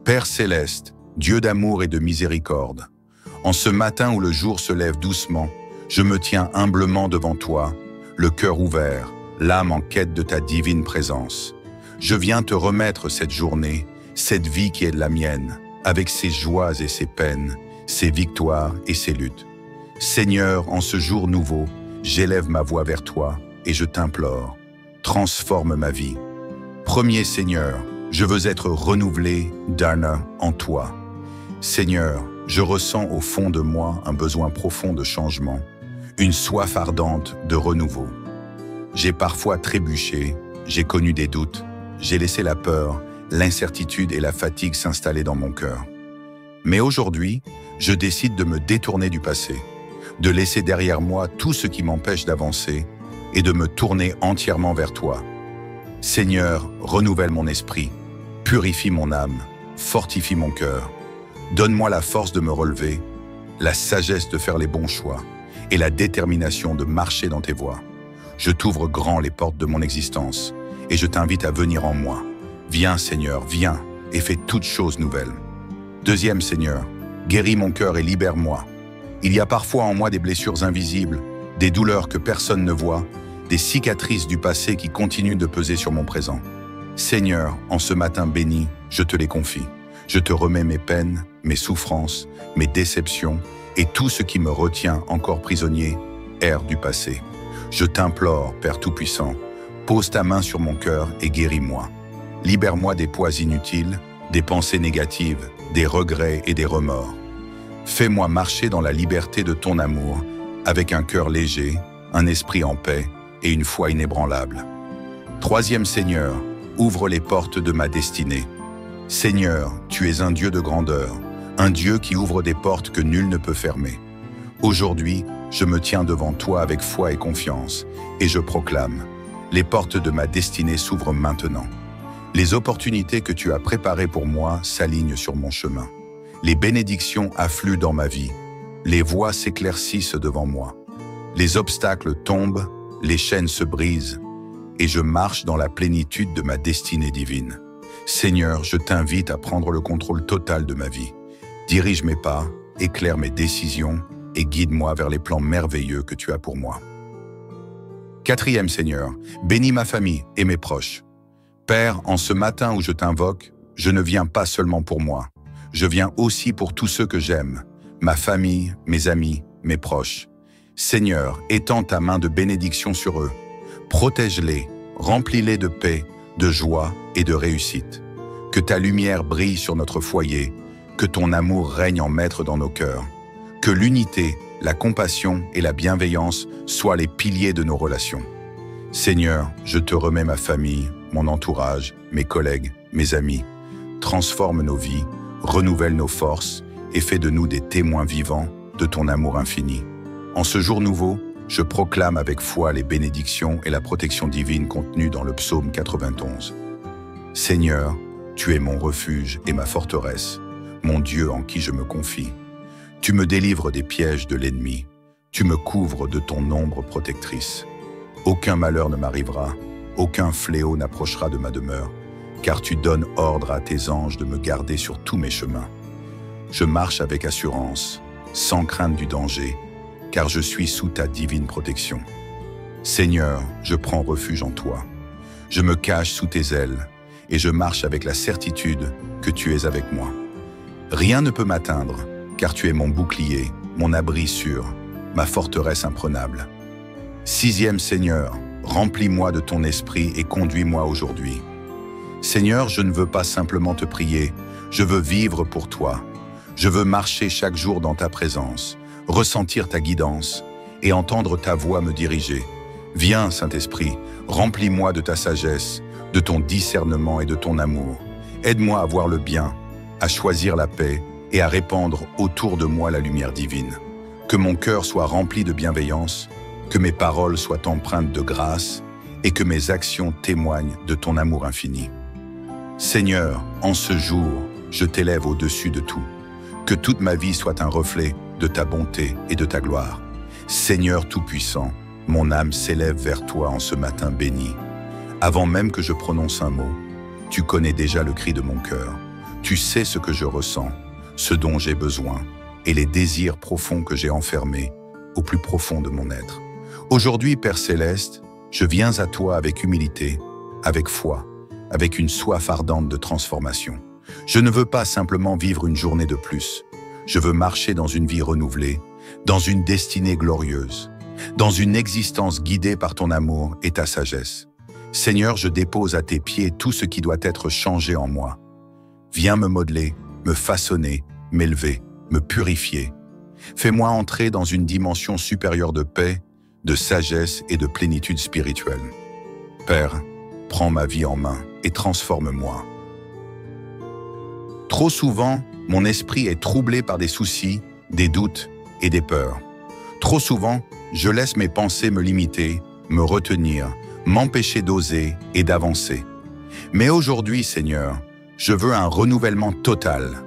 Père céleste, Dieu d'amour et de miséricorde, en ce matin où le jour se lève doucement, je me tiens humblement devant toi, le cœur ouvert, l'âme en quête de ta divine présence. Je viens te remettre cette journée, cette vie qui est la mienne, avec ses joies et ses peines, ses victoires et ses luttes. Seigneur, en ce jour nouveau, j'élève ma voix vers toi et je t'implore, transforme ma vie. Premier Seigneur, je veux être renouvelé d'un en toi. Seigneur, je ressens au fond de moi un besoin profond de changement, une soif ardente de renouveau. J'ai parfois trébuché, j'ai connu des doutes, j'ai laissé la peur, l'incertitude et la fatigue s'installer dans mon cœur. Mais aujourd'hui, je décide de me détourner du passé, de laisser derrière moi tout ce qui m'empêche d'avancer et de me tourner entièrement vers toi. Seigneur, renouvelle mon esprit, purifie mon âme, fortifie mon cœur. Donne-moi la force de me relever, la sagesse de faire les bons choix et la détermination de marcher dans tes voies. Je t'ouvre grand les portes de mon existence et je t'invite à venir en moi. Viens Seigneur, viens et fais toutes choses nouvelles. Deuxième Seigneur, guéris mon cœur et libère-moi. Il y a parfois en moi des blessures invisibles, des douleurs que personne ne voit, des cicatrices du passé qui continuent de peser sur mon présent. Seigneur, en ce matin béni, je te les confie. Je te remets mes peines, mes souffrances, mes déceptions et tout ce qui me retient encore prisonnier, erre du passé. Je t'implore, Père Tout-Puissant, pose ta main sur mon cœur et guéris-moi. Libère-moi des poids inutiles, des pensées négatives, des regrets et des remords. Fais-moi marcher dans la liberté de ton amour, avec un cœur léger, un esprit en paix et une foi inébranlable. Troisième Seigneur, ouvre les portes de ma destinée. Seigneur, tu es un Dieu de grandeur, un Dieu qui ouvre des portes que nul ne peut fermer. Aujourd'hui, je me tiens devant toi avec foi et confiance, et je proclame, les portes de ma destinée s'ouvrent maintenant. Les opportunités que tu as préparées pour moi s'alignent sur mon chemin. Les bénédictions affluent dans ma vie, les voies s'éclaircissent devant moi. Les obstacles tombent, les chaînes se brisent, et je marche dans la plénitude de ma destinée divine. Seigneur, je t'invite à prendre le contrôle total de ma vie. Dirige mes pas, éclaire mes décisions et guide-moi vers les plans merveilleux que tu as pour moi. Quatrième Seigneur, bénis ma famille et mes proches. Père, en ce matin où je t'invoque, je ne viens pas seulement pour moi. Je viens aussi pour tous ceux que j'aime, ma famille, mes amis, mes proches. Seigneur, étends ta main de bénédiction sur eux. Protège-les, remplis-les de paix, de joie et de réussite. Que ta lumière brille sur notre foyer, que ton amour règne en maître dans nos cœurs. Que l'unité, la compassion et la bienveillance soient les piliers de nos relations. Seigneur, je te remets ma famille, mon entourage, mes collègues, mes amis. Transforme nos vies, renouvelle nos forces et fais de nous des témoins vivants de ton amour infini. En ce jour nouveau, je proclame avec foi les bénédictions et la protection divine contenues dans le psaume 91. Seigneur, tu es mon refuge et ma forteresse, mon Dieu en qui je me confie. Tu me délivres des pièges de l'ennemi, tu me couvres de ton ombre protectrice. Aucun malheur ne m'arrivera, aucun fléau n'approchera de ma demeure, car tu donnes ordre à tes anges de me garder sur tous mes chemins. Je marche avec assurance, sans crainte du danger, car je suis sous ta divine protection. Seigneur, je prends refuge en toi. Je me cache sous tes ailes et je marche avec la certitude que tu es avec moi. Rien ne peut m'atteindre, car tu es mon bouclier, mon abri sûr, ma forteresse imprenable. Sixième Seigneur, remplis-moi de ton esprit et conduis-moi aujourd'hui. Seigneur, je ne veux pas simplement te prier, je veux vivre pour toi. Je veux marcher chaque jour dans ta présence, ressentir ta guidance et entendre ta voix me diriger. Viens, Saint-Esprit, remplis-moi de ta sagesse, de ton discernement et de ton amour. Aide-moi à voir le bien, à choisir la paix et à répandre autour de moi la lumière divine. Que mon cœur soit rempli de bienveillance, que mes paroles soient empreintes de grâce et que mes actions témoignent de ton amour infini. Seigneur, en ce jour, je t'élève au-dessus de tout. Que toute ma vie soit un reflet de ta bonté et de ta gloire. Seigneur Tout-Puissant, mon âme s'élève vers toi en ce matin béni. Avant même que je prononce un mot, tu connais déjà le cri de mon cœur. Tu sais ce que je ressens, ce dont j'ai besoin, et les désirs profonds que j'ai enfermés au plus profond de mon être. Aujourd'hui, Père Céleste, je viens à toi avec humilité, avec foi, avec une soif ardente de transformation. Je ne veux pas simplement vivre une journée de plus. Je veux marcher dans une vie renouvelée, dans une destinée glorieuse, dans une existence guidée par ton amour et ta sagesse. Seigneur, je dépose à tes pieds tout ce qui doit être changé en moi. Viens me modeler, me façonner, m'élever, me purifier. Fais-moi entrer dans une dimension supérieure de paix, de sagesse et de plénitude spirituelle. Père, prends ma vie en main et transforme-moi. Trop souvent, mon esprit est troublé par des soucis, des doutes et des peurs. Trop souvent, je laisse mes pensées me limiter, me retenir, m'empêcher d'oser et d'avancer. Mais aujourd'hui, Seigneur, je veux un renouvellement total.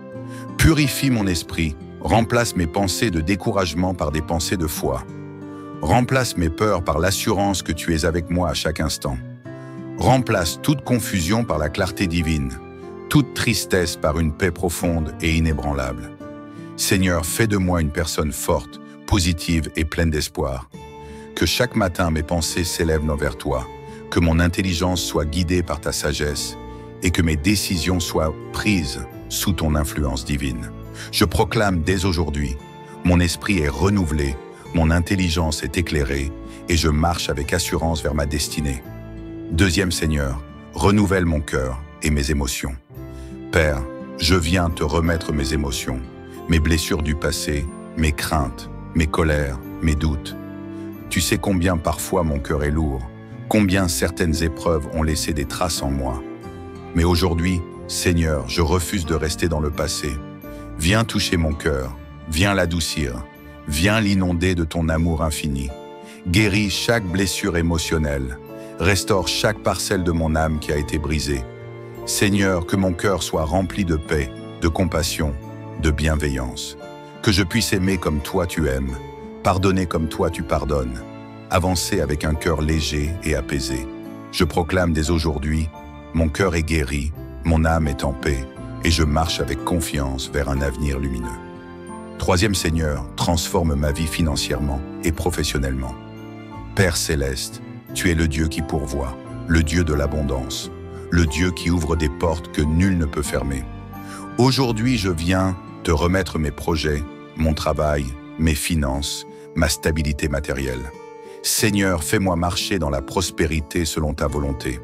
Purifie mon esprit, remplace mes pensées de découragement par des pensées de foi. Remplace mes peurs par l'assurance que tu es avec moi à chaque instant. Remplace toute confusion par la clarté divine, toute tristesse par une paix profonde et inébranlable. Seigneur, fais de moi une personne forte, positive et pleine d'espoir. Que chaque matin mes pensées s'élèvent vers toi, que mon intelligence soit guidée par ta sagesse et que mes décisions soient prises sous ton influence divine. Je proclame dès aujourd'hui, mon esprit est renouvelé, mon intelligence est éclairée et je marche avec assurance vers ma destinée. Deuxième Seigneur, renouvelle mon cœur et mes émotions. Père, je viens te remettre mes émotions, mes blessures du passé, mes craintes, mes colères, mes doutes. Tu sais combien parfois mon cœur est lourd, combien certaines épreuves ont laissé des traces en moi. Mais aujourd'hui, Seigneur, je refuse de rester dans le passé. Viens toucher mon cœur, viens l'adoucir, viens l'inonder de ton amour infini. Guéris chaque blessure émotionnelle, restaure chaque parcelle de mon âme qui a été brisée. Seigneur, que mon cœur soit rempli de paix, de compassion, de bienveillance. Que je puisse aimer comme toi tu aimes, pardonner comme toi tu pardonnes, avancer avec un cœur léger et apaisé. Je proclame dès aujourd'hui, mon cœur est guéri, mon âme est en paix, et je marche avec confiance vers un avenir lumineux. Troisième Seigneur, transforme ma vie financièrement et professionnellement. Père Céleste, tu es le Dieu qui pourvoit, le Dieu de l'abondance, le Dieu qui ouvre des portes que nul ne peut fermer. Aujourd'hui, je viens te remettre mes projets, mon travail, mes finances, ma stabilité matérielle. Seigneur, fais-moi marcher dans la prospérité selon ta volonté.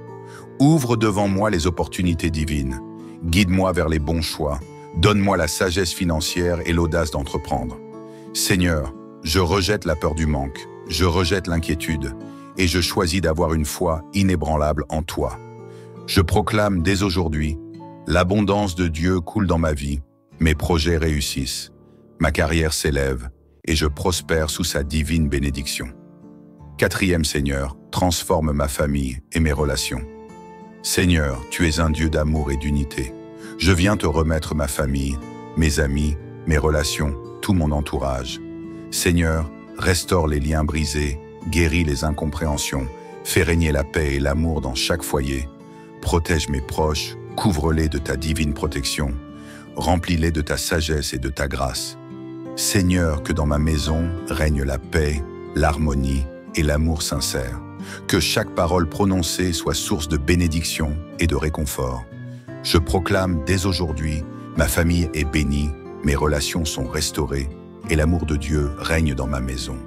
Ouvre devant moi les opportunités divines. Guide-moi vers les bons choix. Donne-moi la sagesse financière et l'audace d'entreprendre. Seigneur, je rejette la peur du manque, je rejette l'inquiétude et je choisis d'avoir une foi inébranlable en toi. Je proclame dès aujourd'hui, l'abondance de Dieu coule dans ma vie, mes projets réussissent, ma carrière s'élève et je prospère sous sa divine bénédiction. Quatrième Seigneur, transforme ma famille et mes relations. Seigneur, tu es un Dieu d'amour et d'unité. Je viens te remettre ma famille, mes amis, mes relations, tout mon entourage. Seigneur, restaure les liens brisés, guéris les incompréhensions, fais régner la paix et l'amour dans chaque foyer. Protège mes proches, couvre-les de ta divine protection. Remplis-les de ta sagesse et de ta grâce. Seigneur, que dans ma maison règne la paix, l'harmonie et l'amour sincère. Que chaque parole prononcée soit source de bénédiction et de réconfort. Je proclame dès aujourd'hui, ma famille est bénie, mes relations sont restaurées et l'amour de Dieu règne dans ma maison.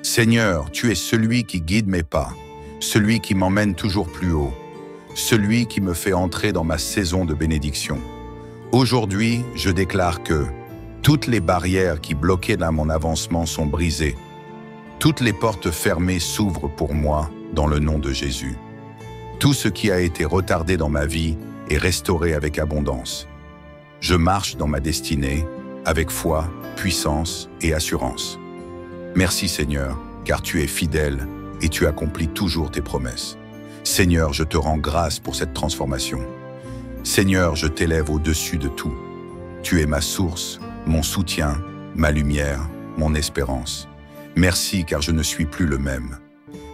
Seigneur, tu es celui qui guide mes pas, celui qui m'emmène toujours plus haut, celui qui me fait entrer dans ma saison de bénédiction. Aujourd'hui, je déclare que toutes les barrières qui bloquaient dans mon avancement sont brisées. Toutes les portes fermées s'ouvrent pour moi dans le nom de Jésus. Tout ce qui a été retardé dans ma vie est restauré avec abondance. Je marche dans ma destinée avec foi, puissance et assurance. Merci Seigneur, car tu es fidèle et tu accomplis toujours tes promesses. Seigneur, je te rends grâce pour cette transformation. Seigneur, je t'élève au-dessus de tout. Tu es ma source, mon soutien, ma lumière, mon espérance. Merci car je ne suis plus le même.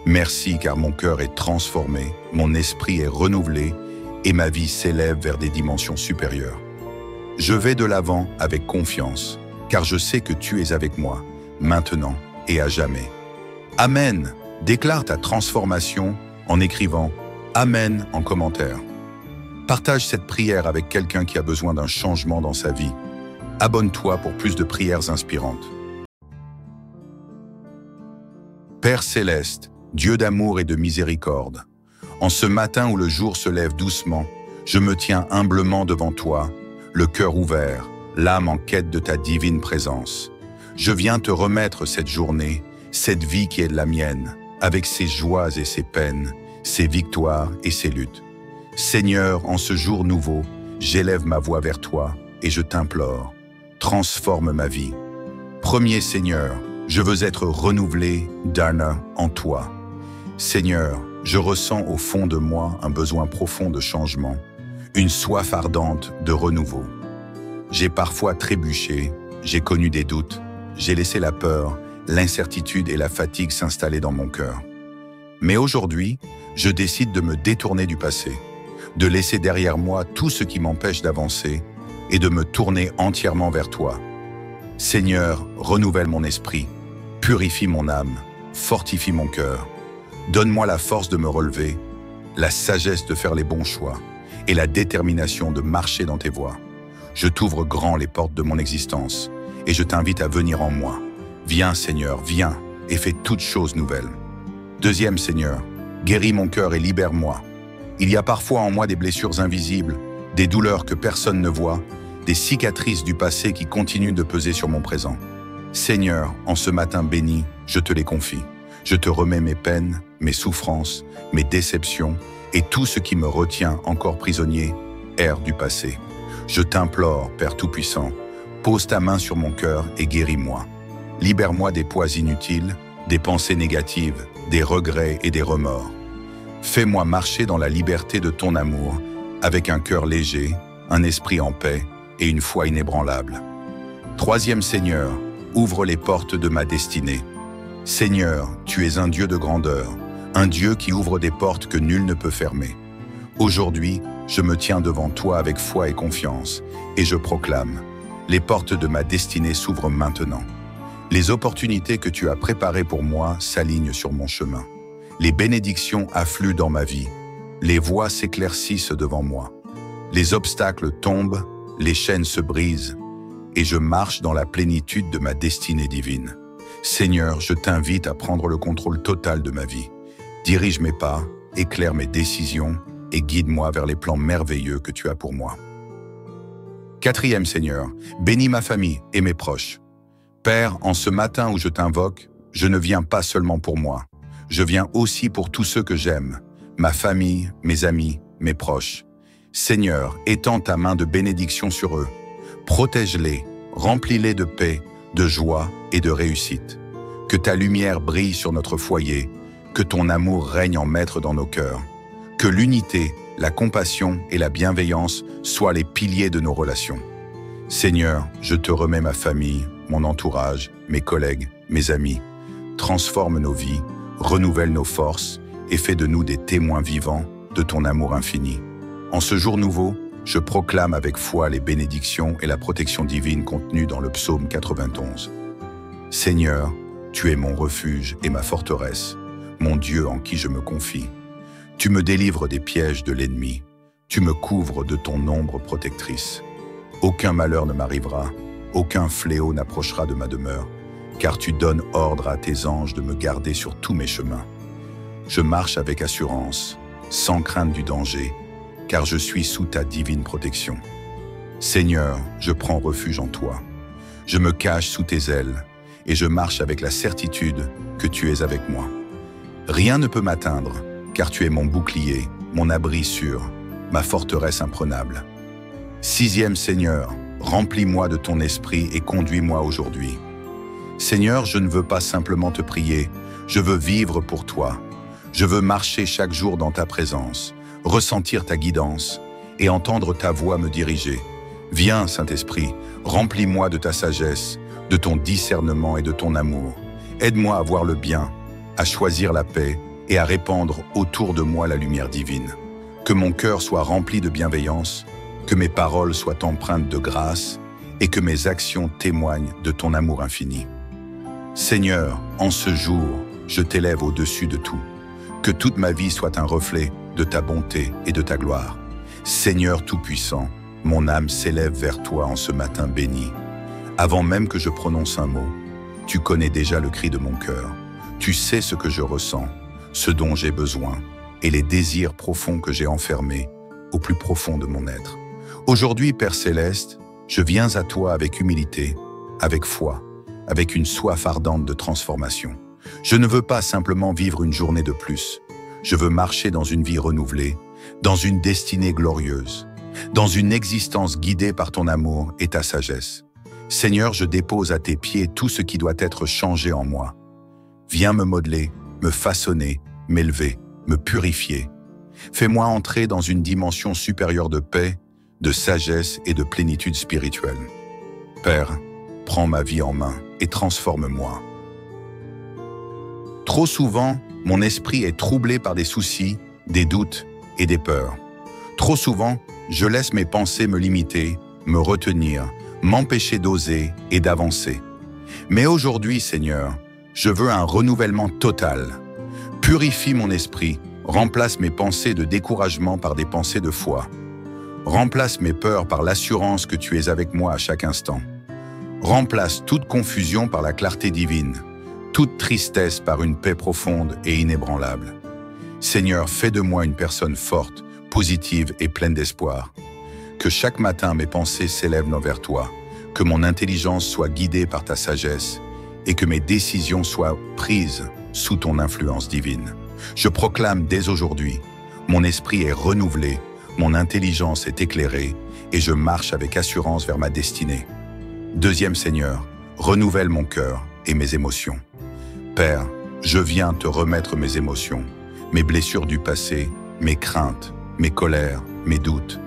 Merci car mon cœur est transformé, mon esprit est renouvelé et ma vie s'élève vers des dimensions supérieures. Je vais de l'avant avec confiance, car je sais que tu es avec moi, maintenant et à jamais. Amen. Déclare ta transformation en écrivant « Amen » en commentaire. Partage cette prière avec quelqu'un qui a besoin d'un changement dans sa vie. Abonne-toi pour plus de prières inspirantes. Père céleste, Dieu d'amour et de miséricorde, en ce matin où le jour se lève doucement, je me tiens humblement devant toi, le cœur ouvert, l'âme en quête de ta divine présence. Je viens te remettre cette journée, cette vie qui est la mienne, avec ses joies et ses peines, ses victoires et ses luttes. Seigneur, en ce jour nouveau, j'élève ma voix vers toi et je t'implore, transforme ma vie. Premier Seigneur, je veux être renouvelé d'un en toi. Seigneur, je ressens au fond de moi un besoin profond de changement, une soif ardente de renouveau. J'ai parfois trébuché, j'ai connu des doutes, j'ai laissé la peur, l'incertitude et la fatigue s'installer dans mon cœur. Mais aujourd'hui, je décide de me détourner du passé, de laisser derrière moi tout ce qui m'empêche d'avancer et de me tourner entièrement vers toi. Seigneur, renouvelle mon esprit, purifie mon âme, fortifie mon cœur. Donne-moi la force de me relever, la sagesse de faire les bons choix et la détermination de marcher dans tes voies. Je t'ouvre grand les portes de mon existence et je t'invite à venir en moi. Viens Seigneur, viens et fais toutes choses nouvelles. Deuxième Seigneur, guéris mon cœur et libère-moi. Il y a parfois en moi des blessures invisibles, des douleurs que personne ne voit, des cicatrices du passé qui continuent de peser sur mon présent. Seigneur, en ce matin béni, je te les confie. Je te remets mes peines, mes souffrances, mes déceptions et tout ce qui me retient encore prisonnier, ère du passé. Je t'implore, Père Tout-Puissant, pose ta main sur mon cœur et guéris-moi. Libère-moi des poids inutiles, des pensées négatives, des regrets et des remords. Fais-moi marcher dans la liberté de ton amour, avec un cœur léger, un esprit en paix et une foi inébranlable. Troisième Seigneur, ouvre les portes de ma destinée. Seigneur, tu es un Dieu de grandeur, un Dieu qui ouvre des portes que nul ne peut fermer. Aujourd'hui, je me tiens devant toi avec foi et confiance, et je proclame, les portes de ma destinée s'ouvrent maintenant. Les opportunités que tu as préparées pour moi s'alignent sur mon chemin. Les bénédictions affluent dans ma vie. Les voies s'éclaircissent devant moi. Les obstacles tombent, les chaînes se brisent, et je marche dans la plénitude de ma destinée divine. Seigneur, je t'invite à prendre le contrôle total de ma vie. Dirige mes pas, éclaire mes décisions et guide-moi vers les plans merveilleux que tu as pour moi. Quatrième Seigneur, bénis ma famille et mes proches. Père, en ce matin où je t'invoque, je ne viens pas seulement pour moi. Je viens aussi pour tous ceux que j'aime, ma famille, mes amis, mes proches. Seigneur, étends ta main de bénédiction sur eux. Protège-les, remplis-les de paix, de joie et de réussite. Que ta lumière brille sur notre foyer, que ton amour règne en maître dans nos cœurs. Que l'unité, la compassion et la bienveillance soient les piliers de nos relations. Seigneur, je te remets ma famille, mon entourage, mes collègues, mes amis. Transforme nos vies, renouvelle nos forces et fais de nous des témoins vivants de ton amour infini. En ce jour nouveau, je proclame avec foi les bénédictions et la protection divine contenues dans le psaume 91. Seigneur, tu es mon refuge et ma forteresse, mon Dieu en qui je me confie. Tu me délivres des pièges de l'ennemi, tu me couvres de ton ombre protectrice. Aucun malheur ne m'arrivera, aucun fléau n'approchera de ma demeure, car tu donnes ordre à tes anges de me garder sur tous mes chemins. Je marche avec assurance, sans crainte du danger, car je suis sous ta divine protection. Seigneur, je prends refuge en toi. Je me cache sous tes ailes, et je marche avec la certitude que tu es avec moi. Rien ne peut m'atteindre, car tu es mon bouclier, mon abri sûr, ma forteresse imprenable. Sixième Seigneur, remplis-moi de ton esprit et conduis-moi aujourd'hui. Seigneur, je ne veux pas simplement te prier, je veux vivre pour toi. Je veux marcher chaque jour dans ta présence, ressentir ta guidance et entendre ta voix me diriger. Viens, Saint-Esprit, remplis-moi de ta sagesse, de ton discernement et de ton amour. Aide-moi à voir le bien, à choisir la paix et à répandre autour de moi la lumière divine. Que mon cœur soit rempli de bienveillance, que mes paroles soient empreintes de grâce et que mes actions témoignent de ton amour infini. Seigneur, en ce jour, je t'élève au-dessus de tout. Que toute ma vie soit un reflet de ta bonté et de ta gloire. Seigneur Tout-Puissant, mon âme s'élève vers toi en ce matin béni. Avant même que je prononce un mot, tu connais déjà le cri de mon cœur. Tu sais ce que je ressens, ce dont j'ai besoin et les désirs profonds que j'ai enfermés au plus profond de mon être. Aujourd'hui, Père Céleste, je viens à toi avec humilité, avec foi, avec une soif ardente de transformation. Je ne veux pas simplement vivre une journée de plus. Je veux marcher dans une vie renouvelée, dans une destinée glorieuse, dans une existence guidée par ton amour et ta sagesse. Seigneur, je dépose à tes pieds tout ce qui doit être changé en moi. Viens me modeler, me façonner, m'élever, me purifier. Fais-moi entrer dans une dimension supérieure de paix, de sagesse et de plénitude spirituelle. Père, prends ma vie en main et transforme-moi. Trop souvent, mon esprit est troublé par des soucis, des doutes et des peurs. Trop souvent, je laisse mes pensées me limiter, me retenir, m'empêcher d'oser et d'avancer. Mais aujourd'hui, Seigneur, je veux un renouvellement total. Purifie mon esprit, remplace mes pensées de découragement par des pensées de foi. Remplace mes peurs par l'assurance que tu es avec moi à chaque instant. Remplace toute confusion par la clarté divine, toute tristesse par une paix profonde et inébranlable. Seigneur, fais de moi une personne forte, positive et pleine d'espoir. Que chaque matin mes pensées s'élèvent vers toi, que mon intelligence soit guidée par ta sagesse et que mes décisions soient prises sous ton influence divine. Je proclame dès aujourd'hui, mon esprit est renouvelé, mon intelligence est éclairée et je marche avec assurance vers ma destinée. Deuxième Seigneur, renouvelle mon cœur et mes émotions. Père, je viens te remettre mes émotions, mes blessures du passé, mes craintes, mes colères, mes doutes.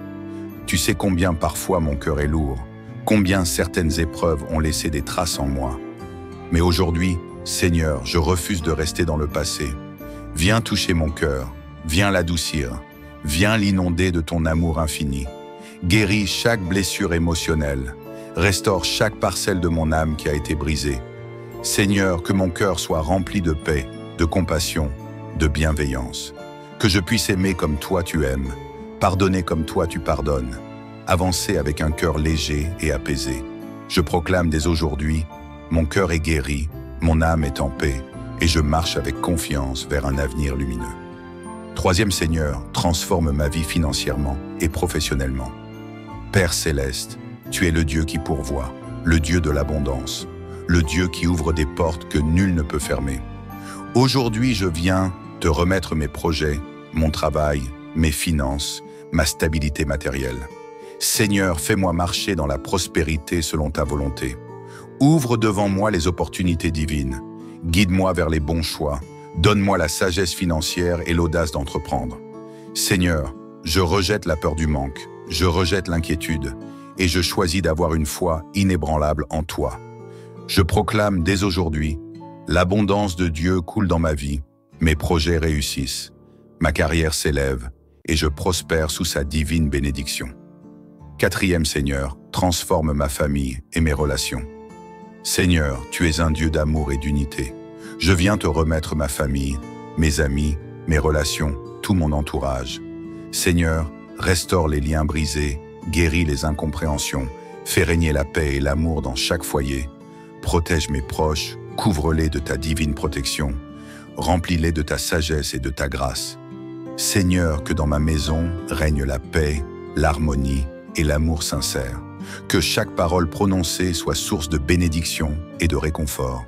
Tu sais combien parfois mon cœur est lourd, combien certaines épreuves ont laissé des traces en moi. Mais aujourd'hui, Seigneur, je refuse de rester dans le passé. Viens toucher mon cœur, viens l'adoucir, viens l'inonder de ton amour infini. Guéris chaque blessure émotionnelle, restaure chaque parcelle de mon âme qui a été brisée. Seigneur, que mon cœur soit rempli de paix, de compassion, de bienveillance. Que je puisse aimer comme toi tu aimes, pardonner comme toi tu pardonnes, avancer avec un cœur léger et apaisé. Je proclame dès aujourd'hui, mon cœur est guéri, mon âme est en paix, et je marche avec confiance vers un avenir lumineux. Troisième Seigneur, transforme ma vie financièrement et professionnellement. Père Céleste, tu es le Dieu qui pourvoit, le Dieu de l'abondance, le Dieu qui ouvre des portes que nul ne peut fermer. Aujourd'hui, je viens te remettre mes projets, mon travail, mes finances, ma stabilité matérielle. Seigneur, fais-moi marcher dans la prospérité selon ta volonté. Ouvre devant moi les opportunités divines. Guide-moi vers les bons choix. Donne-moi la sagesse financière et l'audace d'entreprendre. Seigneur, je rejette la peur du manque, je rejette l'inquiétude et je choisis d'avoir une foi inébranlable en toi. Je proclame dès aujourd'hui, l'abondance de Dieu coule dans ma vie, mes projets réussissent, ma carrière s'élève et je prospère sous sa divine bénédiction. Quatrième Seigneur, transforme ma famille et mes relations. Seigneur, tu es un Dieu d'amour et d'unité. Je viens te remettre ma famille, mes amis, mes relations, tout mon entourage. Seigneur, restaure les liens brisés, guéris les incompréhensions, fais régner la paix et l'amour dans chaque foyer. Protège mes proches, couvre-les de ta divine protection. Remplis-les de ta sagesse et de ta grâce. Seigneur, que dans ma maison règne la paix, l'harmonie et l'amour sincère. Que chaque parole prononcée soit source de bénédiction et de réconfort.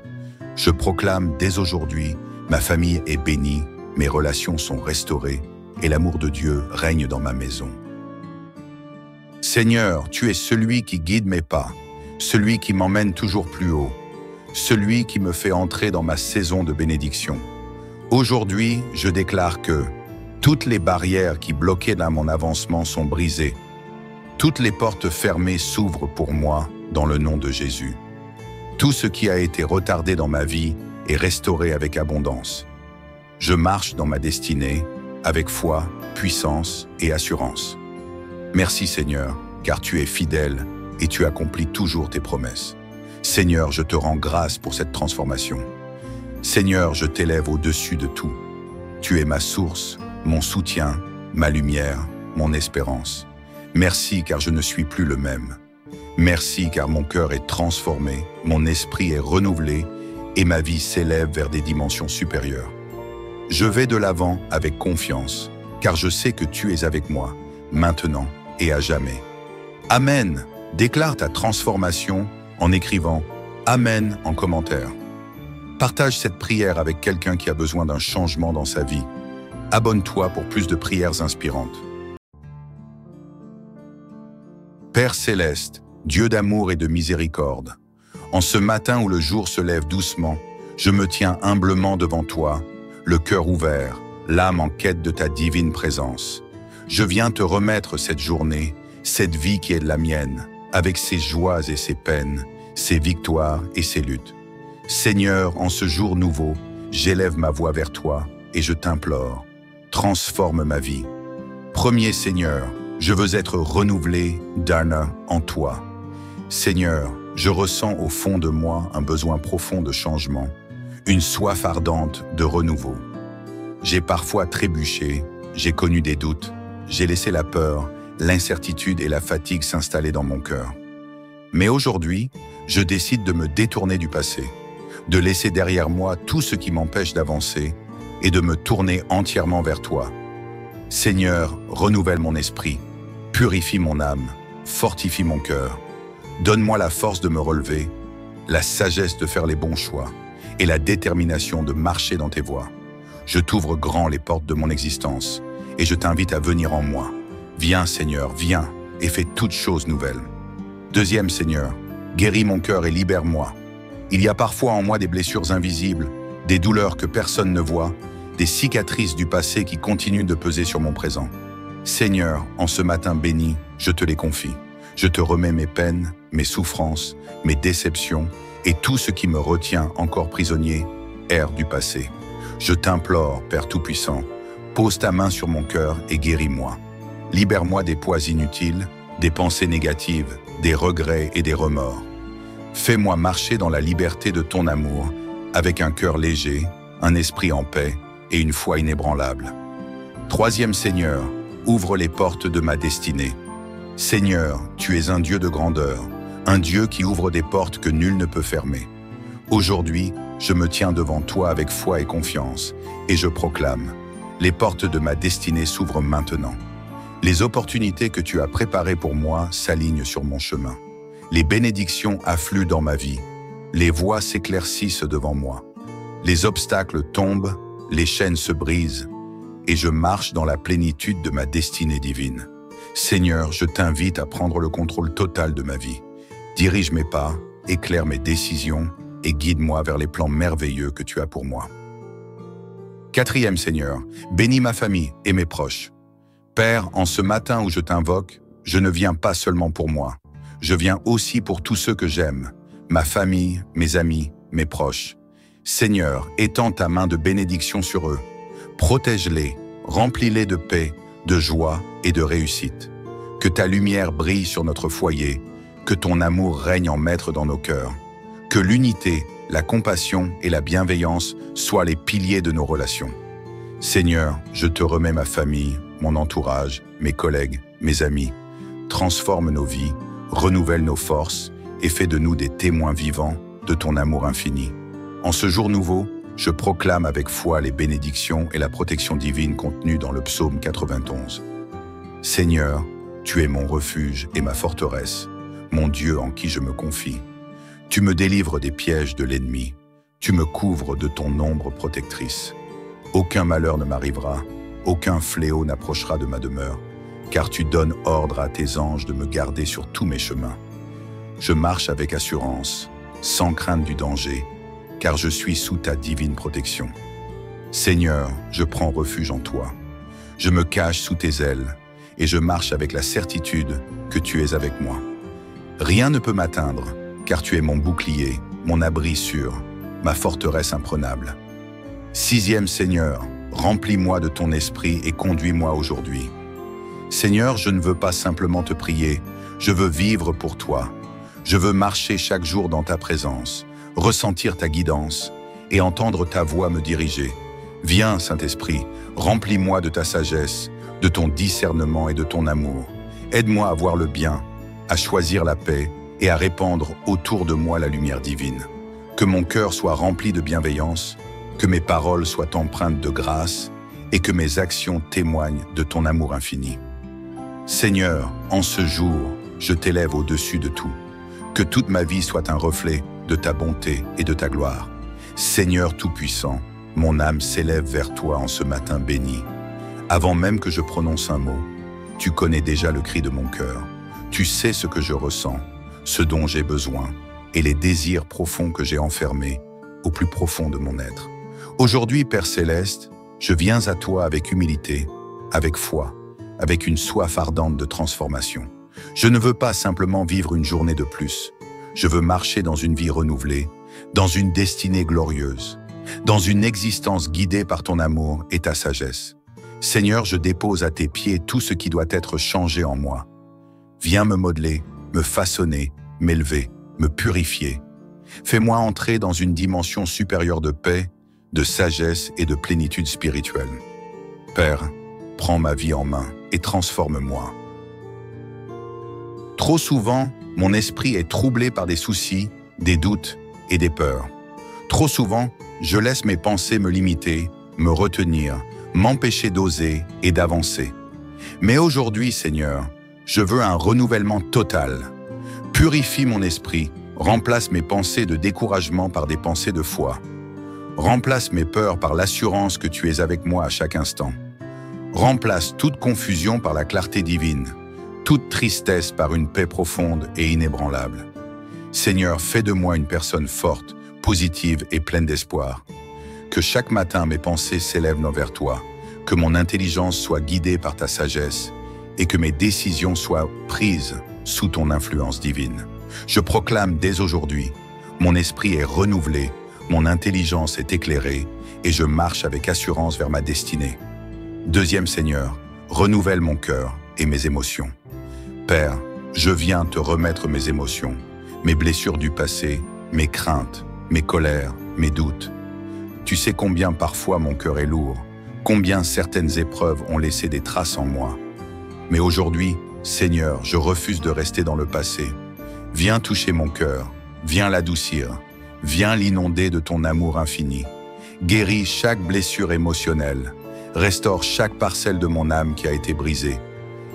Je proclame dès aujourd'hui, ma famille est bénie, mes relations sont restaurées et l'amour de Dieu règne dans ma maison. Seigneur, tu es celui qui guide mes pas, celui qui m'emmène toujours plus haut, celui qui me fait entrer dans ma saison de bénédiction. Aujourd'hui, je déclare que toutes les barrières qui bloquaient mon avancement sont brisées. Toutes les portes fermées s'ouvrent pour moi dans le nom de Jésus. Tout ce qui a été retardé dans ma vie est restauré avec abondance. Je marche dans ma destinée, avec foi, puissance et assurance. Merci Seigneur, car tu es fidèle et tu accomplis toujours tes promesses. Seigneur, je te rends grâce pour cette transformation. Seigneur, je t'élève au-dessus de tout. Tu es ma source, mon soutien, ma lumière, mon espérance. Merci car je ne suis plus le même. Merci car mon cœur est transformé, mon esprit est renouvelé et ma vie s'élève vers des dimensions supérieures. Je vais de l'avant avec confiance, car je sais que tu es avec moi, maintenant et à jamais. Amen. Déclare ta transformation en écrivant « Amen » en commentaire. Partage cette prière avec quelqu'un qui a besoin d'un changement dans sa vie. Abonne-toi pour plus de prières inspirantes. Père céleste, Dieu d'amour et de miséricorde, en ce matin où le jour se lève doucement, je me tiens humblement devant toi, le cœur ouvert, l'âme en quête de ta divine présence. Je viens te remettre cette journée, cette vie qui est de la mienne, avec ses joies et ses peines, ses victoires et ses luttes. Seigneur, en ce jour nouveau, j'élève ma voix vers toi et je t'implore, transforme ma vie. Premier Seigneur, je veux être renouvelé d'âme en toi. Seigneur, je ressens au fond de moi un besoin profond de changement, une soif ardente de renouveau. J'ai parfois trébuché, j'ai connu des doutes, j'ai laissé la peur, l'incertitude et la fatigue s'installer dans mon cœur. Mais aujourd'hui, je décide de me détourner du passé, de laisser derrière moi tout ce qui m'empêche d'avancer et de me tourner entièrement vers toi. Seigneur, renouvelle mon esprit, purifie mon âme, fortifie mon cœur. Donne-moi la force de me relever, la sagesse de faire les bons choix et la détermination de marcher dans tes voies. Je t'ouvre grand les portes de mon existence et je t'invite à venir en moi. Viens Seigneur, viens et fais toutes choses nouvelles. Deuxième Seigneur, guéris mon cœur et libère-moi. Il y a parfois en moi des blessures invisibles, des douleurs que personne ne voit, des cicatrices du passé qui continuent de peser sur mon présent. Seigneur, en ce matin béni, je te les confie. Je te remets mes peines, mes souffrances, mes déceptions et tout ce qui me retient encore prisonnier, ère du passé. Je t'implore, Père Tout-Puissant, pose ta main sur mon cœur et guéris-moi. Libère-moi des poids inutiles, des pensées négatives, des regrets et des remords. Fais-moi marcher dans la liberté de ton amour, avec un cœur léger, un esprit en paix et une foi inébranlable. Troisième Seigneur, ouvre les portes de ma destinée. Seigneur, tu es un Dieu de grandeur, un Dieu qui ouvre des portes que nul ne peut fermer. Aujourd'hui, je me tiens devant toi avec foi et confiance, et je proclame, les portes de ma destinée s'ouvrent maintenant. Les opportunités que tu as préparées pour moi s'alignent sur mon chemin. Les bénédictions affluent dans ma vie, les voies s'éclaircissent devant moi. Les obstacles tombent, les chaînes se brisent, et je marche dans la plénitude de ma destinée divine. Seigneur, je t'invite à prendre le contrôle total de ma vie. Dirige mes pas, éclaire mes décisions et guide-moi vers les plans merveilleux que tu as pour moi. Quatrième Seigneur, bénis ma famille et mes proches. Père, en ce matin où je t'invoque, je ne viens pas seulement pour moi. Je viens aussi pour tous ceux que j'aime, ma famille, mes amis, mes proches. Seigneur, étends ta main de bénédiction sur eux. Protège-les, remplis-les de paix, de joie et de réussite. Que ta lumière brille sur notre foyer, que ton amour règne en maître dans nos cœurs. Que l'unité, la compassion et la bienveillance soient les piliers de nos relations. Seigneur, je te remets ma famille, mon entourage, mes collègues, mes amis. Transforme nos vies, renouvelle nos forces et fais de nous des témoins vivants de ton amour infini. En ce jour nouveau, je proclame avec foi les bénédictions et la protection divine contenues dans le psaume 91. Seigneur, tu es mon refuge et ma forteresse, mon Dieu en qui je me confie. Tu me délivres des pièges de l'ennemi, tu me couvres de ton ombre protectrice. Aucun malheur ne m'arrivera, aucun fléau n'approchera de ma demeure, car tu donnes ordre à tes anges de me garder sur tous mes chemins. Je marche avec assurance, sans crainte du danger, car je suis sous ta divine protection. Seigneur, je prends refuge en toi. Je me cache sous tes ailes, et je marche avec la certitude que tu es avec moi. Rien ne peut m'atteindre, car tu es mon bouclier, mon abri sûr, ma forteresse imprenable. Sixième Seigneur, remplis-moi de ton esprit et conduis-moi aujourd'hui. Seigneur, je ne veux pas simplement te prier, je veux vivre pour toi. Je veux marcher chaque jour dans ta présence, ressentir ta guidance et entendre ta voix me diriger. Viens, Saint-Esprit, remplis-moi de ta sagesse, de ton discernement et de ton amour. Aide-moi à voir le bien, à choisir la paix et à répandre autour de moi la lumière divine. Que mon cœur soit rempli de bienveillance, que mes paroles soient empreintes de grâce et que mes actions témoignent de ton amour infini. Seigneur, en ce jour, je t'élève au-dessus de tout. Que toute ma vie soit un reflet de ta bonté et de ta gloire. Seigneur Tout-Puissant, mon âme s'élève vers toi en ce matin béni. Avant même que je prononce un mot, tu connais déjà le cri de mon cœur. Tu sais ce que je ressens, ce dont j'ai besoin et les désirs profonds que j'ai enfermés au plus profond de mon être. Aujourd'hui, Père Céleste, je viens à toi avec humilité, avec foi, avec une soif ardente de transformation. Je ne veux pas simplement vivre une journée de plus. Je veux marcher dans une vie renouvelée, dans une destinée glorieuse, dans une existence guidée par ton amour et ta sagesse. Seigneur, je dépose à tes pieds tout ce qui doit être changé en moi. Viens me modeler, me façonner, m'élever, me purifier. Fais-moi entrer dans une dimension supérieure de paix, de sagesse et de plénitude spirituelle. Père, prends ma vie en main et transforme-moi. Trop souvent, mon esprit est troublé par des soucis, des doutes et des peurs. Trop souvent, je laisse mes pensées me limiter, me retenir, m'empêcher d'oser et d'avancer. Mais aujourd'hui, Seigneur, je veux un renouvellement total. Purifie mon esprit, remplace mes pensées de découragement par des pensées de foi. Remplace mes peurs par l'assurance que tu es avec moi à chaque instant. Remplace toute confusion par la clarté divine, toute tristesse par une paix profonde et inébranlable. Seigneur, fais de moi une personne forte, positive et pleine d'espoir. Que chaque matin mes pensées s'élèvent vers toi, que mon intelligence soit guidée par ta sagesse et que mes décisions soient prises sous ton influence divine. Je proclame dès aujourd'hui, mon esprit est renouvelé, mon intelligence est éclairée et je marche avec assurance vers ma destinée. Deuxième Seigneur, renouvelle mon cœur et mes émotions. Père, je viens te remettre mes émotions, mes blessures du passé, mes craintes, mes colères, mes doutes. Tu sais combien parfois mon cœur est lourd, combien certaines épreuves ont laissé des traces en moi. Mais aujourd'hui, Seigneur, je refuse de rester dans le passé. Viens toucher mon cœur, viens l'adoucir, viens l'inonder de ton amour infini. Guéris chaque blessure émotionnelle, restaure chaque parcelle de mon âme qui a été brisée.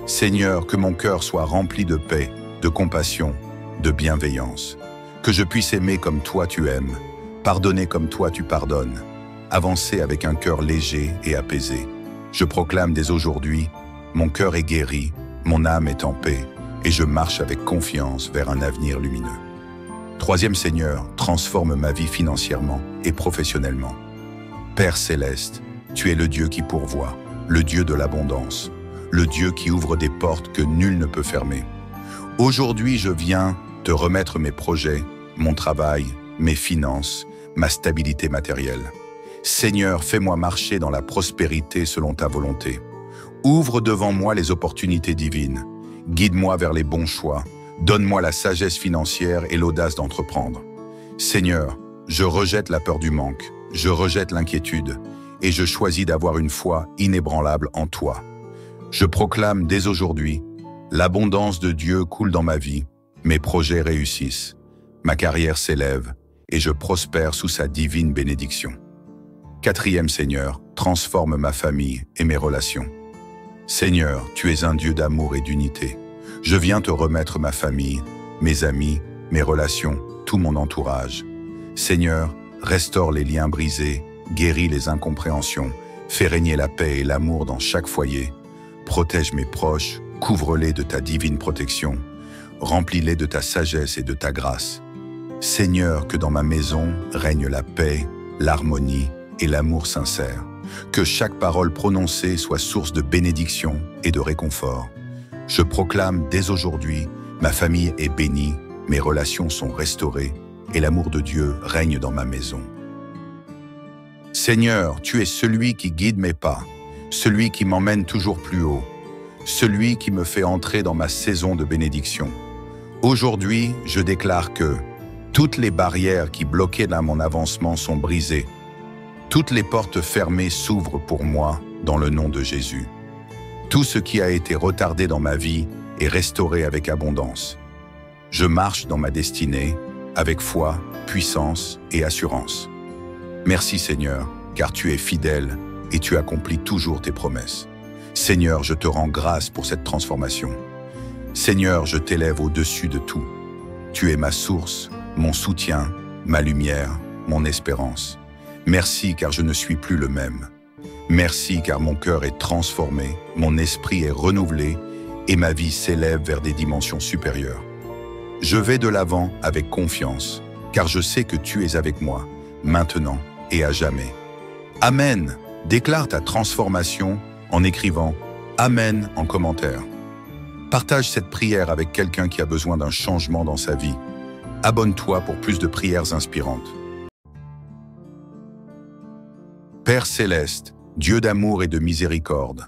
Seigneur, que mon cœur soit rempli de paix, de compassion, de bienveillance. Que je puisse aimer comme toi tu aimes, pardonner comme toi tu pardonnes, avancer avec un cœur léger et apaisé. Je proclame dès aujourd'hui, mon cœur est guéri, mon âme est en paix, et je marche avec confiance vers un avenir lumineux. Troisième Seigneur, transforme ma vie financièrement et professionnellement. Père Céleste, tu es le Dieu qui pourvoit, le Dieu de l'abondance, le Dieu qui ouvre des portes que nul ne peut fermer. Aujourd'hui, je viens te remettre mes projets, mon travail, mes finances, ma stabilité matérielle. Seigneur, fais-moi marcher dans la prospérité selon ta volonté. Ouvre devant moi les opportunités divines. Guide-moi vers les bons choix. Donne-moi la sagesse financière et l'audace d'entreprendre. Seigneur, je rejette la peur du manque, je rejette l'inquiétude et je choisis d'avoir une foi inébranlable en toi. Je proclame dès aujourd'hui, l'abondance de Dieu coule dans ma vie, mes projets réussissent, ma carrière s'élève et je prospère sous sa divine bénédiction. Quatrième Seigneur, transforme ma famille et mes relations. Seigneur, tu es un Dieu d'amour et d'unité. Je viens te remettre ma famille, mes amis, mes relations, tout mon entourage. Seigneur, restaure les liens brisés, guéris les incompréhensions, fais régner la paix et l'amour dans chaque foyer. Protège mes proches, couvre-les de ta divine protection. Remplis-les de ta sagesse et de ta grâce. Seigneur, que dans ma maison règne la paix, l'harmonie et l'amour sincère. Que chaque parole prononcée soit source de bénédiction et de réconfort. Je proclame dès aujourd'hui, ma famille est bénie, mes relations sont restaurées et l'amour de Dieu règne dans ma maison. Seigneur, tu es celui qui guide mes pas, celui qui m'emmène toujours plus haut, celui qui me fait entrer dans ma saison de bénédiction. Aujourd'hui, je déclare que toutes les barrières qui bloquaient mon avancement sont brisées. Toutes les portes fermées s'ouvrent pour moi dans le nom de Jésus. Tout ce qui a été retardé dans ma vie est restauré avec abondance. Je marche dans ma destinée avec foi, puissance et assurance. Merci Seigneur, car tu es fidèle et tu accomplis toujours tes promesses. Seigneur, je te rends grâce pour cette transformation. Seigneur, je t'élève au-dessus de tout. Tu es ma source, mon soutien, ma lumière, mon espérance. Merci car je ne suis plus le même. Merci car mon cœur est transformé, mon esprit est renouvelé et ma vie s'élève vers des dimensions supérieures. Je vais de l'avant avec confiance, car je sais que tu es avec moi, maintenant et à jamais. Amen. Déclare ta transformation en écrivant « Amen » en commentaire. Partage cette prière avec quelqu'un qui a besoin d'un changement dans sa vie. Abonne-toi pour plus de prières inspirantes. Père céleste, Dieu d'amour et de miséricorde,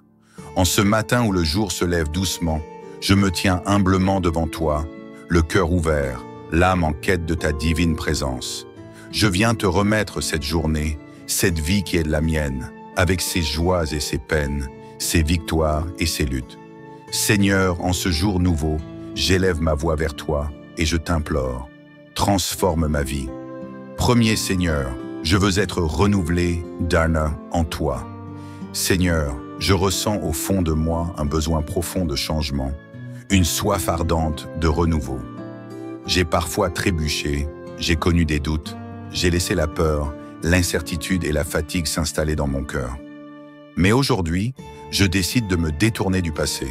en ce matin où le jour se lève doucement, je me tiens humblement devant toi, le cœur ouvert, l'âme en quête de ta divine présence. Je viens te remettre cette journée, cette vie qui est la mienne, avec ses joies et ses peines, ses victoires et ses luttes. Seigneur, en ce jour nouveau, j'élève ma voix vers toi et je t'implore, transforme ma vie. Premier Seigneur, je veux être renouvelé d'un en toi. Seigneur, je ressens au fond de moi un besoin profond de changement, une soif ardente de renouveau. J'ai parfois trébuché, j'ai connu des doutes, j'ai laissé la peur, l'incertitude et la fatigue s'installer dans mon cœur. Mais aujourd'hui, je décide de me détourner du passé,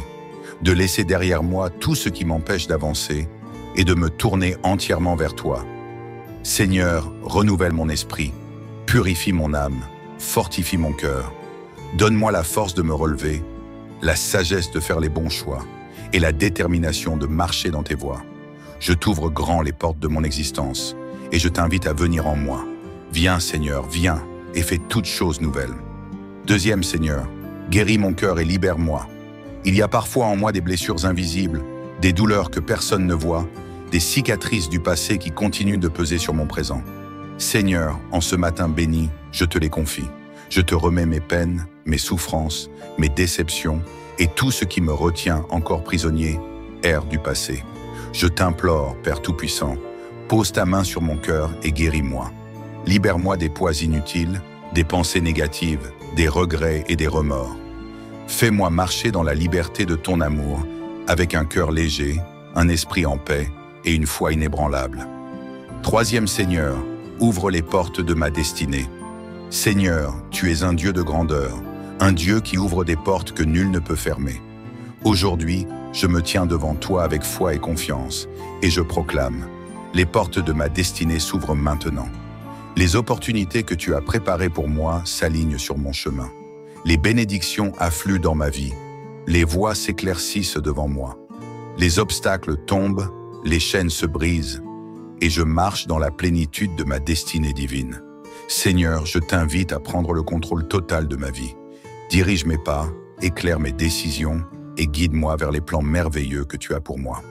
de laisser derrière moi tout ce qui m'empêche d'avancer et de me tourner entièrement vers toi. Seigneur, renouvelle mon esprit, purifie mon âme, fortifie mon cœur. Donne-moi la force de me relever, la sagesse de faire les bons choix et la détermination de marcher dans tes voies. Je t'ouvre grand les portes de mon existence et je t'invite à venir en moi. Viens Seigneur, viens et fais toutes choses nouvelles. Deuxième Seigneur, guéris mon cœur et libère-moi. Il y a parfois en moi des blessures invisibles, des douleurs que personne ne voit, des cicatrices du passé qui continuent de peser sur mon présent. Seigneur, en ce matin béni, je te les confie. Je te remets mes peines, mes souffrances, mes déceptions et tout ce qui me retient encore prisonnier, erre du passé. Je t'implore, Père Tout-Puissant, pose ta main sur mon cœur et guéris-moi. Libère-moi des poids inutiles, des pensées négatives, des regrets et des remords. Fais-moi marcher dans la liberté de ton amour, avec un cœur léger, un esprit en paix et une foi inébranlable. Troisième Seigneur, ouvre les portes de ma destinée. Seigneur, tu es un Dieu de grandeur, un Dieu qui ouvre des portes que nul ne peut fermer. Aujourd'hui, je me tiens devant toi avec foi et confiance, et je proclame, les portes de ma destinée s'ouvrent maintenant. Les opportunités que tu as préparées pour moi s'alignent sur mon chemin. Les bénédictions affluent dans ma vie, les voies s'éclaircissent devant moi. Les obstacles tombent, les chaînes se brisent, et je marche dans la plénitude de ma destinée divine. Seigneur, je t'invite à prendre le contrôle total de ma vie. Dirige mes pas, éclaire mes décisions et guide-moi vers les plans merveilleux que tu as pour moi.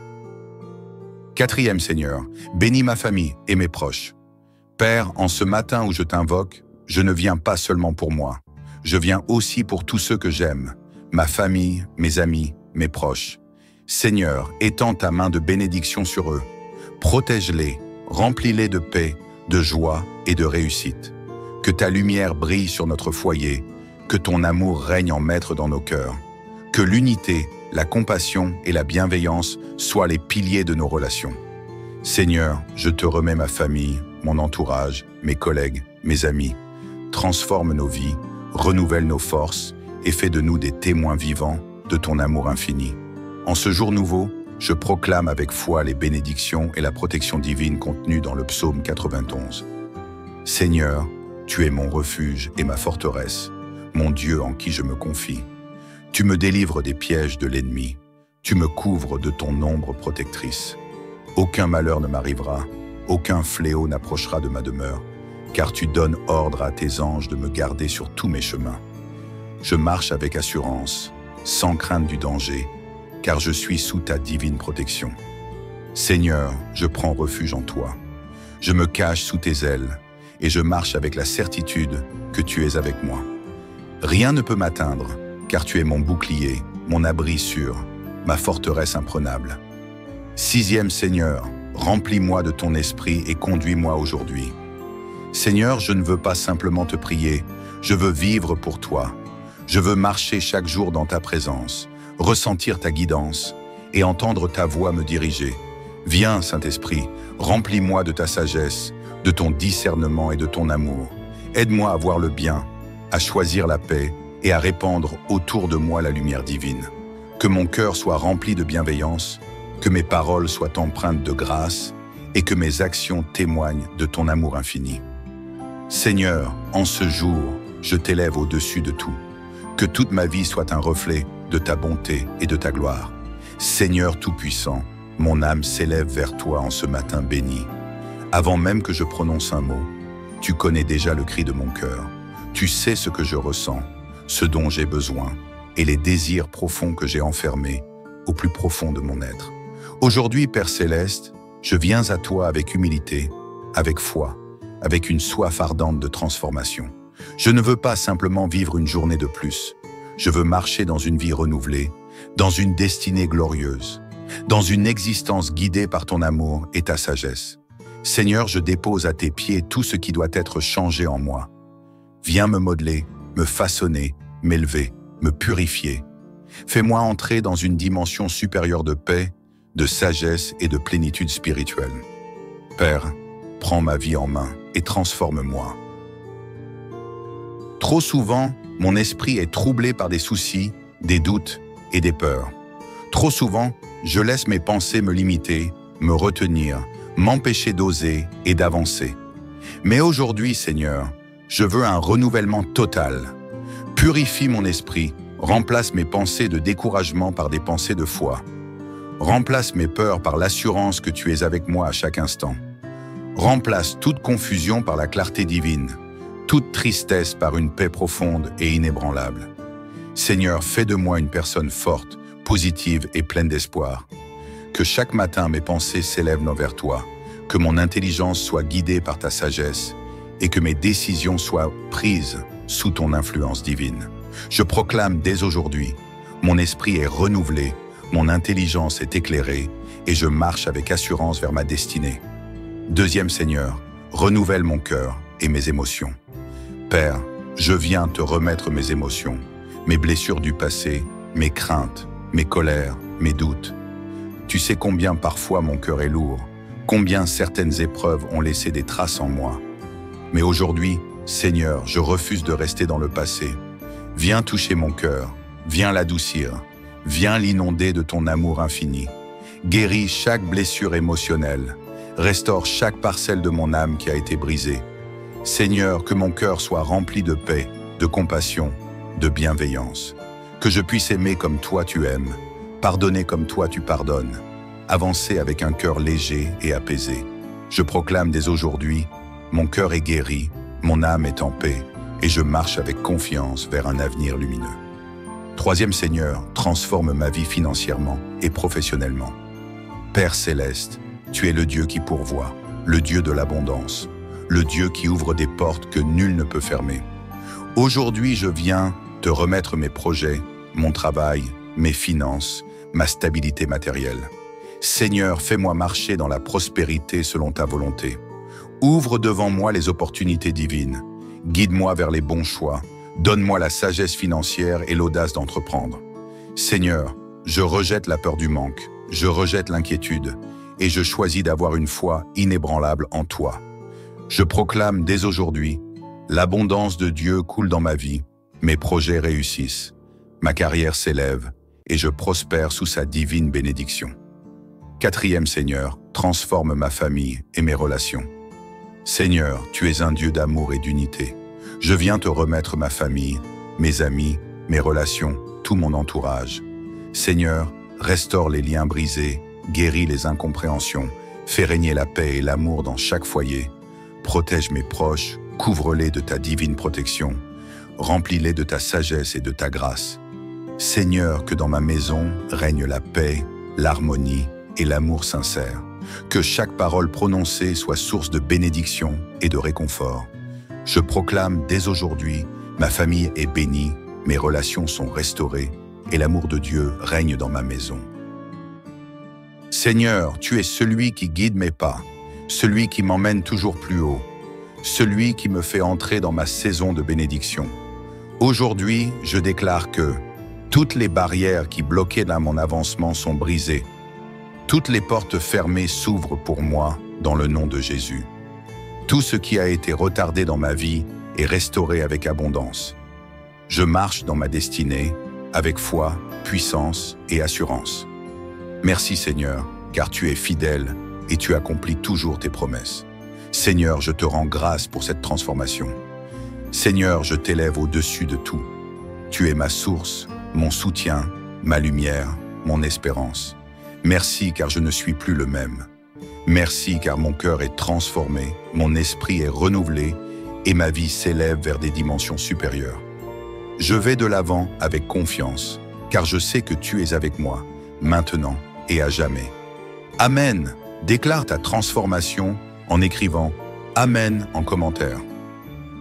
Quatrième Seigneur, bénis ma famille et mes proches. Père, en ce matin où je t'invoque, je ne viens pas seulement pour moi. Je viens aussi pour tous ceux que j'aime, ma famille, mes amis, mes proches. Seigneur, étends ta main de bénédiction sur eux. Protège-les, remplis-les de paix, de joie et de réussite. Que ta lumière brille sur notre foyer, que ton amour règne en maître dans nos cœurs. Que l'unité, la compassion et la bienveillance soient les piliers de nos relations. Seigneur, je te remets ma famille, mon entourage, mes collègues, mes amis. Transforme nos vies, renouvelle nos forces et fais de nous des témoins vivants de ton amour infini. En ce jour nouveau, je proclame avec foi les bénédictions et la protection divine contenues dans le psaume 91. Seigneur, tu es mon refuge et ma forteresse, mon Dieu en qui je me confie. Tu me délivres des pièges de l'ennemi, tu me couvres de ton ombre protectrice. Aucun malheur ne m'arrivera, aucun fléau n'approchera de ma demeure, car tu donnes ordre à tes anges de me garder sur tous mes chemins. Je marche avec assurance, sans crainte du danger, car je suis sous ta divine protection. Seigneur, je prends refuge en toi. Je me cache sous tes ailes, et je marche avec la certitude que tu es avec moi. Rien ne peut m'atteindre, car tu es mon bouclier, mon abri sûr, ma forteresse imprenable. Sixième Seigneur, remplis-moi de ton esprit et conduis-moi aujourd'hui. Seigneur, je ne veux pas simplement te prier, je veux vivre pour toi. Je veux marcher chaque jour dans ta présence, ressentir ta guidance et entendre ta voix me diriger. Viens, Saint-Esprit, remplis-moi de ta sagesse, de ton discernement et de ton amour. Aide-moi à voir le bien, à choisir la paix et à répandre autour de moi la lumière divine. Que mon cœur soit rempli de bienveillance, que mes paroles soient empreintes de grâce et que mes actions témoignent de ton amour infini. Seigneur, en ce jour, je t'élève au-dessus de tout. Que toute ma vie soit un reflet de ta bonté et de ta gloire. Seigneur Tout-Puissant, mon âme s'élève vers toi en ce matin béni. Avant même que je prononce un mot, tu connais déjà le cri de mon cœur. Tu sais ce que je ressens, ce dont j'ai besoin et les désirs profonds que j'ai enfermés au plus profond de mon être. Aujourd'hui, Père Céleste, je viens à toi avec humilité, avec foi, avec une soif ardente de transformation. Je ne veux pas simplement vivre une journée de plus. Je veux marcher dans une vie renouvelée, dans une destinée glorieuse, dans une existence guidée par ton amour et ta sagesse. Seigneur, je dépose à tes pieds tout ce qui doit être changé en moi. Viens me modeler, me façonner, m'élever, me purifier. Fais-moi entrer dans une dimension supérieure de paix, de sagesse et de plénitude spirituelle. Père, prends ma vie en main et transforme-moi. Trop souvent, mon esprit est troublé par des soucis, des doutes et des peurs. Trop souvent, je laisse mes pensées me limiter, me retenir, m'empêcher d'oser et d'avancer. Mais aujourd'hui, Seigneur, je veux un renouvellement total. Purifie mon esprit, remplace mes pensées de découragement par des pensées de foi. Remplace mes peurs par l'assurance que tu es avec moi à chaque instant. Remplace toute confusion par la clarté divine, toute tristesse par une paix profonde et inébranlable. Seigneur, fais de moi une personne forte, positive et pleine d'espoir. Que chaque matin mes pensées s'élèvent vers toi, que mon intelligence soit guidée par ta sagesse et que mes décisions soient prises sous ton influence divine. Je proclame dès aujourd'hui, mon esprit est renouvelé, mon intelligence est éclairée et je marche avec assurance vers ma destinée. Deuxième Seigneur, renouvelle mon cœur et mes émotions. Père, je viens te remettre mes émotions, mes blessures du passé, mes craintes, mes colères, mes doutes. Tu sais combien parfois mon cœur est lourd, combien certaines épreuves ont laissé des traces en moi. Mais aujourd'hui, Seigneur, je refuse de rester dans le passé. Viens toucher mon cœur, viens l'adoucir, viens l'inonder de ton amour infini. Guéris chaque blessure émotionnelle, restaure chaque parcelle de mon âme qui a été brisée. Seigneur, que mon cœur soit rempli de paix, de compassion, de bienveillance. Que je puisse aimer comme toi tu aimes, pardonner comme toi tu pardonnes, avancer avec un cœur léger et apaisé. Je proclame dès aujourd'hui, mon cœur est guéri, mon âme est en paix, et je marche avec confiance vers un avenir lumineux. Troisième Seigneur, transforme ma vie financièrement et professionnellement. Père Céleste, tu es le Dieu qui pourvoit, le Dieu de l'abondance, le Dieu qui ouvre des portes que nul ne peut fermer. Aujourd'hui, je viens te remettre mes projets, mon travail, mes finances, ma stabilité matérielle. Seigneur, fais-moi marcher dans la prospérité selon ta volonté. Ouvre devant moi les opportunités divines. Guide-moi vers les bons choix. Donne-moi la sagesse financière et l'audace d'entreprendre. Seigneur, je rejette la peur du manque, je rejette l'inquiétude et je choisis d'avoir une foi inébranlable en toi. Je proclame dès aujourd'hui, l'abondance de Dieu coule dans ma vie, mes projets réussissent, ma carrière s'élève et je prospère sous sa divine bénédiction. Quatrième Seigneur, transforme ma famille et mes relations. Seigneur, tu es un Dieu d'amour et d'unité. Je viens te remettre ma famille, mes amis, mes relations, tout mon entourage. Seigneur, restaure les liens brisés, guéris les incompréhensions, fais régner la paix et l'amour dans chaque foyer. Protège mes proches, couvre-les de ta divine protection, remplis-les de ta sagesse et de ta grâce. Seigneur, que dans ma maison règne la paix, l'harmonie et l'amour sincère. Que chaque parole prononcée soit source de bénédiction et de réconfort. Je proclame dès aujourd'hui, ma famille est bénie, mes relations sont restaurées et l'amour de Dieu règne dans ma maison. Seigneur, tu es celui qui guide mes pas, celui qui m'emmène toujours plus haut, celui qui me fait entrer dans ma saison de bénédiction. Aujourd'hui, je déclare que toutes les barrières qui bloquaient dans mon avancement sont brisées. Toutes les portes fermées s'ouvrent pour moi dans le nom de Jésus. Tout ce qui a été retardé dans ma vie est restauré avec abondance. Je marche dans ma destinée avec foi, puissance et assurance. Merci Seigneur, car tu es fidèle et tu accomplis toujours tes promesses. Seigneur, je te rends grâce pour cette transformation. Seigneur, je t'élève au-dessus de tout. Tu es ma source, mon soutien, ma lumière, mon espérance. Merci car je ne suis plus le même. Merci car mon cœur est transformé, mon esprit est renouvelé et ma vie s'élève vers des dimensions supérieures. Je vais de l'avant avec confiance, car je sais que tu es avec moi, maintenant et à jamais. Amen. Déclare ta transformation en écrivant « Amen » en commentaire.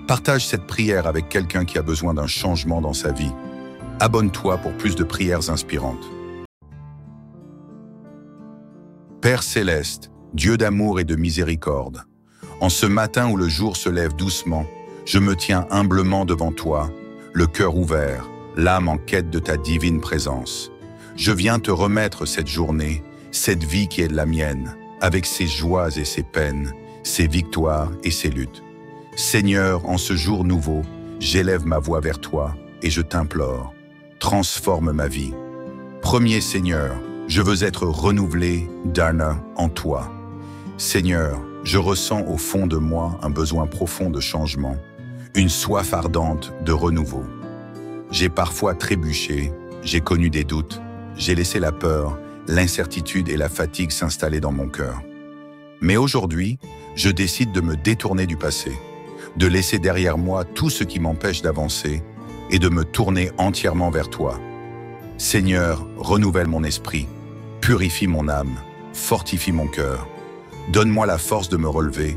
Partage cette prière avec quelqu'un qui a besoin d'un changement dans sa vie. Abonne-toi pour plus de prières inspirantes. Père céleste, Dieu d'amour et de miséricorde, en ce matin où le jour se lève doucement, je me tiens humblement devant toi, le cœur ouvert, l'âme en quête de ta divine présence. Je viens te remettre cette journée, cette vie qui est la mienne, avec ses joies et ses peines, ses victoires et ses luttes. Seigneur, en ce jour nouveau, j'élève ma voix vers toi et je t'implore, transforme ma vie. Premier Seigneur, je veux être renouvelé d'un en toi. Seigneur, je ressens au fond de moi un besoin profond de changement, une soif ardente de renouveau. J'ai parfois trébuché, j'ai connu des doutes, j'ai laissé la peur, l'incertitude et la fatigue s'installer dans mon cœur. Mais aujourd'hui, je décide de me détourner du passé, de laisser derrière moi tout ce qui m'empêche d'avancer et de me tourner entièrement vers toi. Seigneur, renouvelle mon esprit, purifie mon âme, fortifie mon cœur. Donne-moi la force de me relever,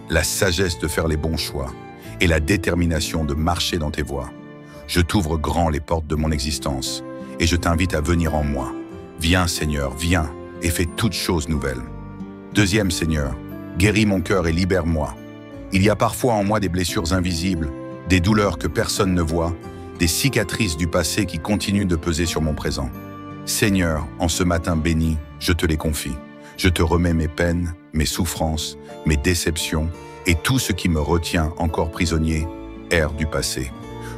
la sagesse de faire les bons choix et la détermination de marcher dans tes voies. Je t'ouvre grand les portes de mon existence et je t'invite à venir en moi. Viens Seigneur, viens et fais toutes choses nouvelles. Deuxième Seigneur, guéris mon cœur et libère-moi. Il y a parfois en moi des blessures invisibles, des douleurs que personne ne voit, des cicatrices du passé qui continuent de peser sur mon présent. Seigneur, en ce matin béni, je te les confie. Je te remets mes peines, mes souffrances, mes déceptions et tout ce qui me retient encore prisonnier, erre du passé.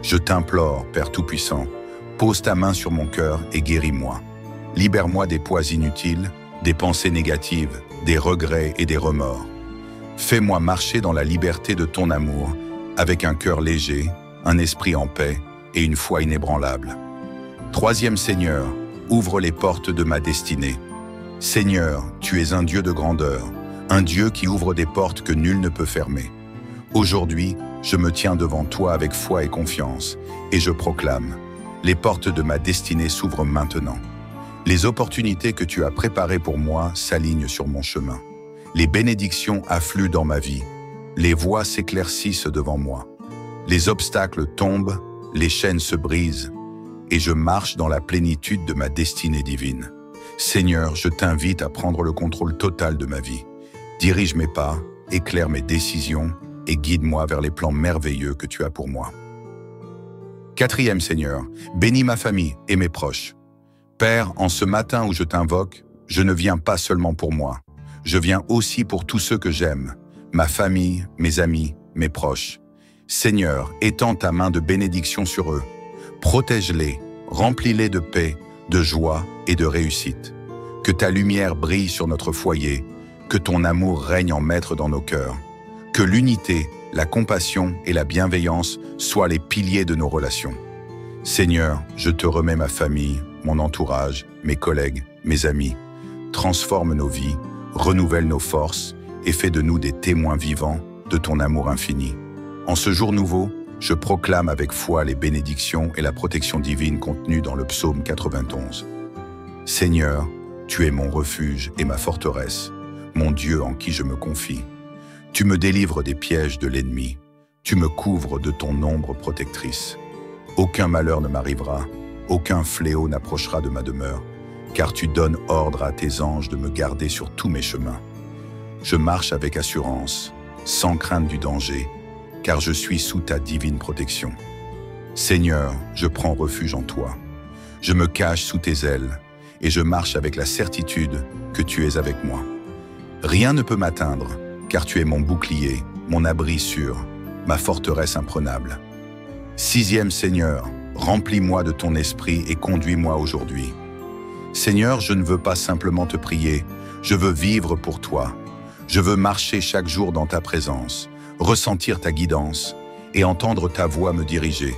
Je t'implore, Père Tout-Puissant, pose ta main sur mon cœur et guéris-moi. Libère-moi des poids inutiles, des pensées négatives, des regrets et des remords. Fais-moi marcher dans la liberté de ton amour, avec un cœur léger, un esprit en paix et une foi inébranlable. Troisième Seigneur, ouvre les portes de ma destinée. Seigneur, tu es un Dieu de grandeur, un Dieu qui ouvre des portes que nul ne peut fermer. Aujourd'hui, je me tiens devant toi avec foi et confiance, et je proclame, les portes de ma destinée s'ouvrent maintenant. Les opportunités que tu as préparées pour moi s'alignent sur mon chemin. Les bénédictions affluent dans ma vie. Les voies s'éclaircissent devant moi. Les obstacles tombent, les chaînes se brisent, et je marche dans la plénitude de ma destinée divine. Seigneur, je t'invite à prendre le contrôle total de ma vie. Dirige mes pas, éclaire mes décisions et guide-moi vers les plans merveilleux que tu as pour moi. Quatrième Seigneur, bénis ma famille et mes proches. Père, en ce matin où je t'invoque, je ne viens pas seulement pour moi. Je viens aussi pour tous ceux que j'aime, ma famille, mes amis, mes proches. Seigneur, étends ta main de bénédiction sur eux. Protège-les, remplis-les de paix, de joie et de réussite. Que ta lumière brille sur notre foyer, que ton amour règne en maître dans nos cœurs. Que l'unité, la compassion et la bienveillance soient les piliers de nos relations. Seigneur, je te remets ma famille, mon entourage, mes collègues, mes amis. Transforme nos vies, renouvelle nos forces et fais de nous des témoins vivants de ton amour infini. En ce jour nouveau, je proclame avec foi les bénédictions et la protection divine contenues dans le psaume 91. Seigneur, tu es mon refuge et ma forteresse, mon Dieu en qui je me confie. Tu me délivres des pièges de l'ennemi, tu me couvres de ton ombre protectrice. Aucun malheur ne m'arrivera, aucun fléau n'approchera de ma demeure, car tu donnes ordre à tes anges de me garder sur tous mes chemins. Je marche avec assurance, sans crainte du danger, car je suis sous ta divine protection. Seigneur, je prends refuge en toi. Je me cache sous tes ailes, et je marche avec la certitude que tu es avec moi. Rien ne peut m'atteindre, car tu es mon bouclier, mon abri sûr, ma forteresse imprenable. Sixième Seigneur, remplis-moi de ton esprit et conduis-moi aujourd'hui. Seigneur, je ne veux pas simplement te prier, je veux vivre pour toi. Je veux marcher chaque jour dans ta présence, ressentir ta guidance et entendre ta voix me diriger.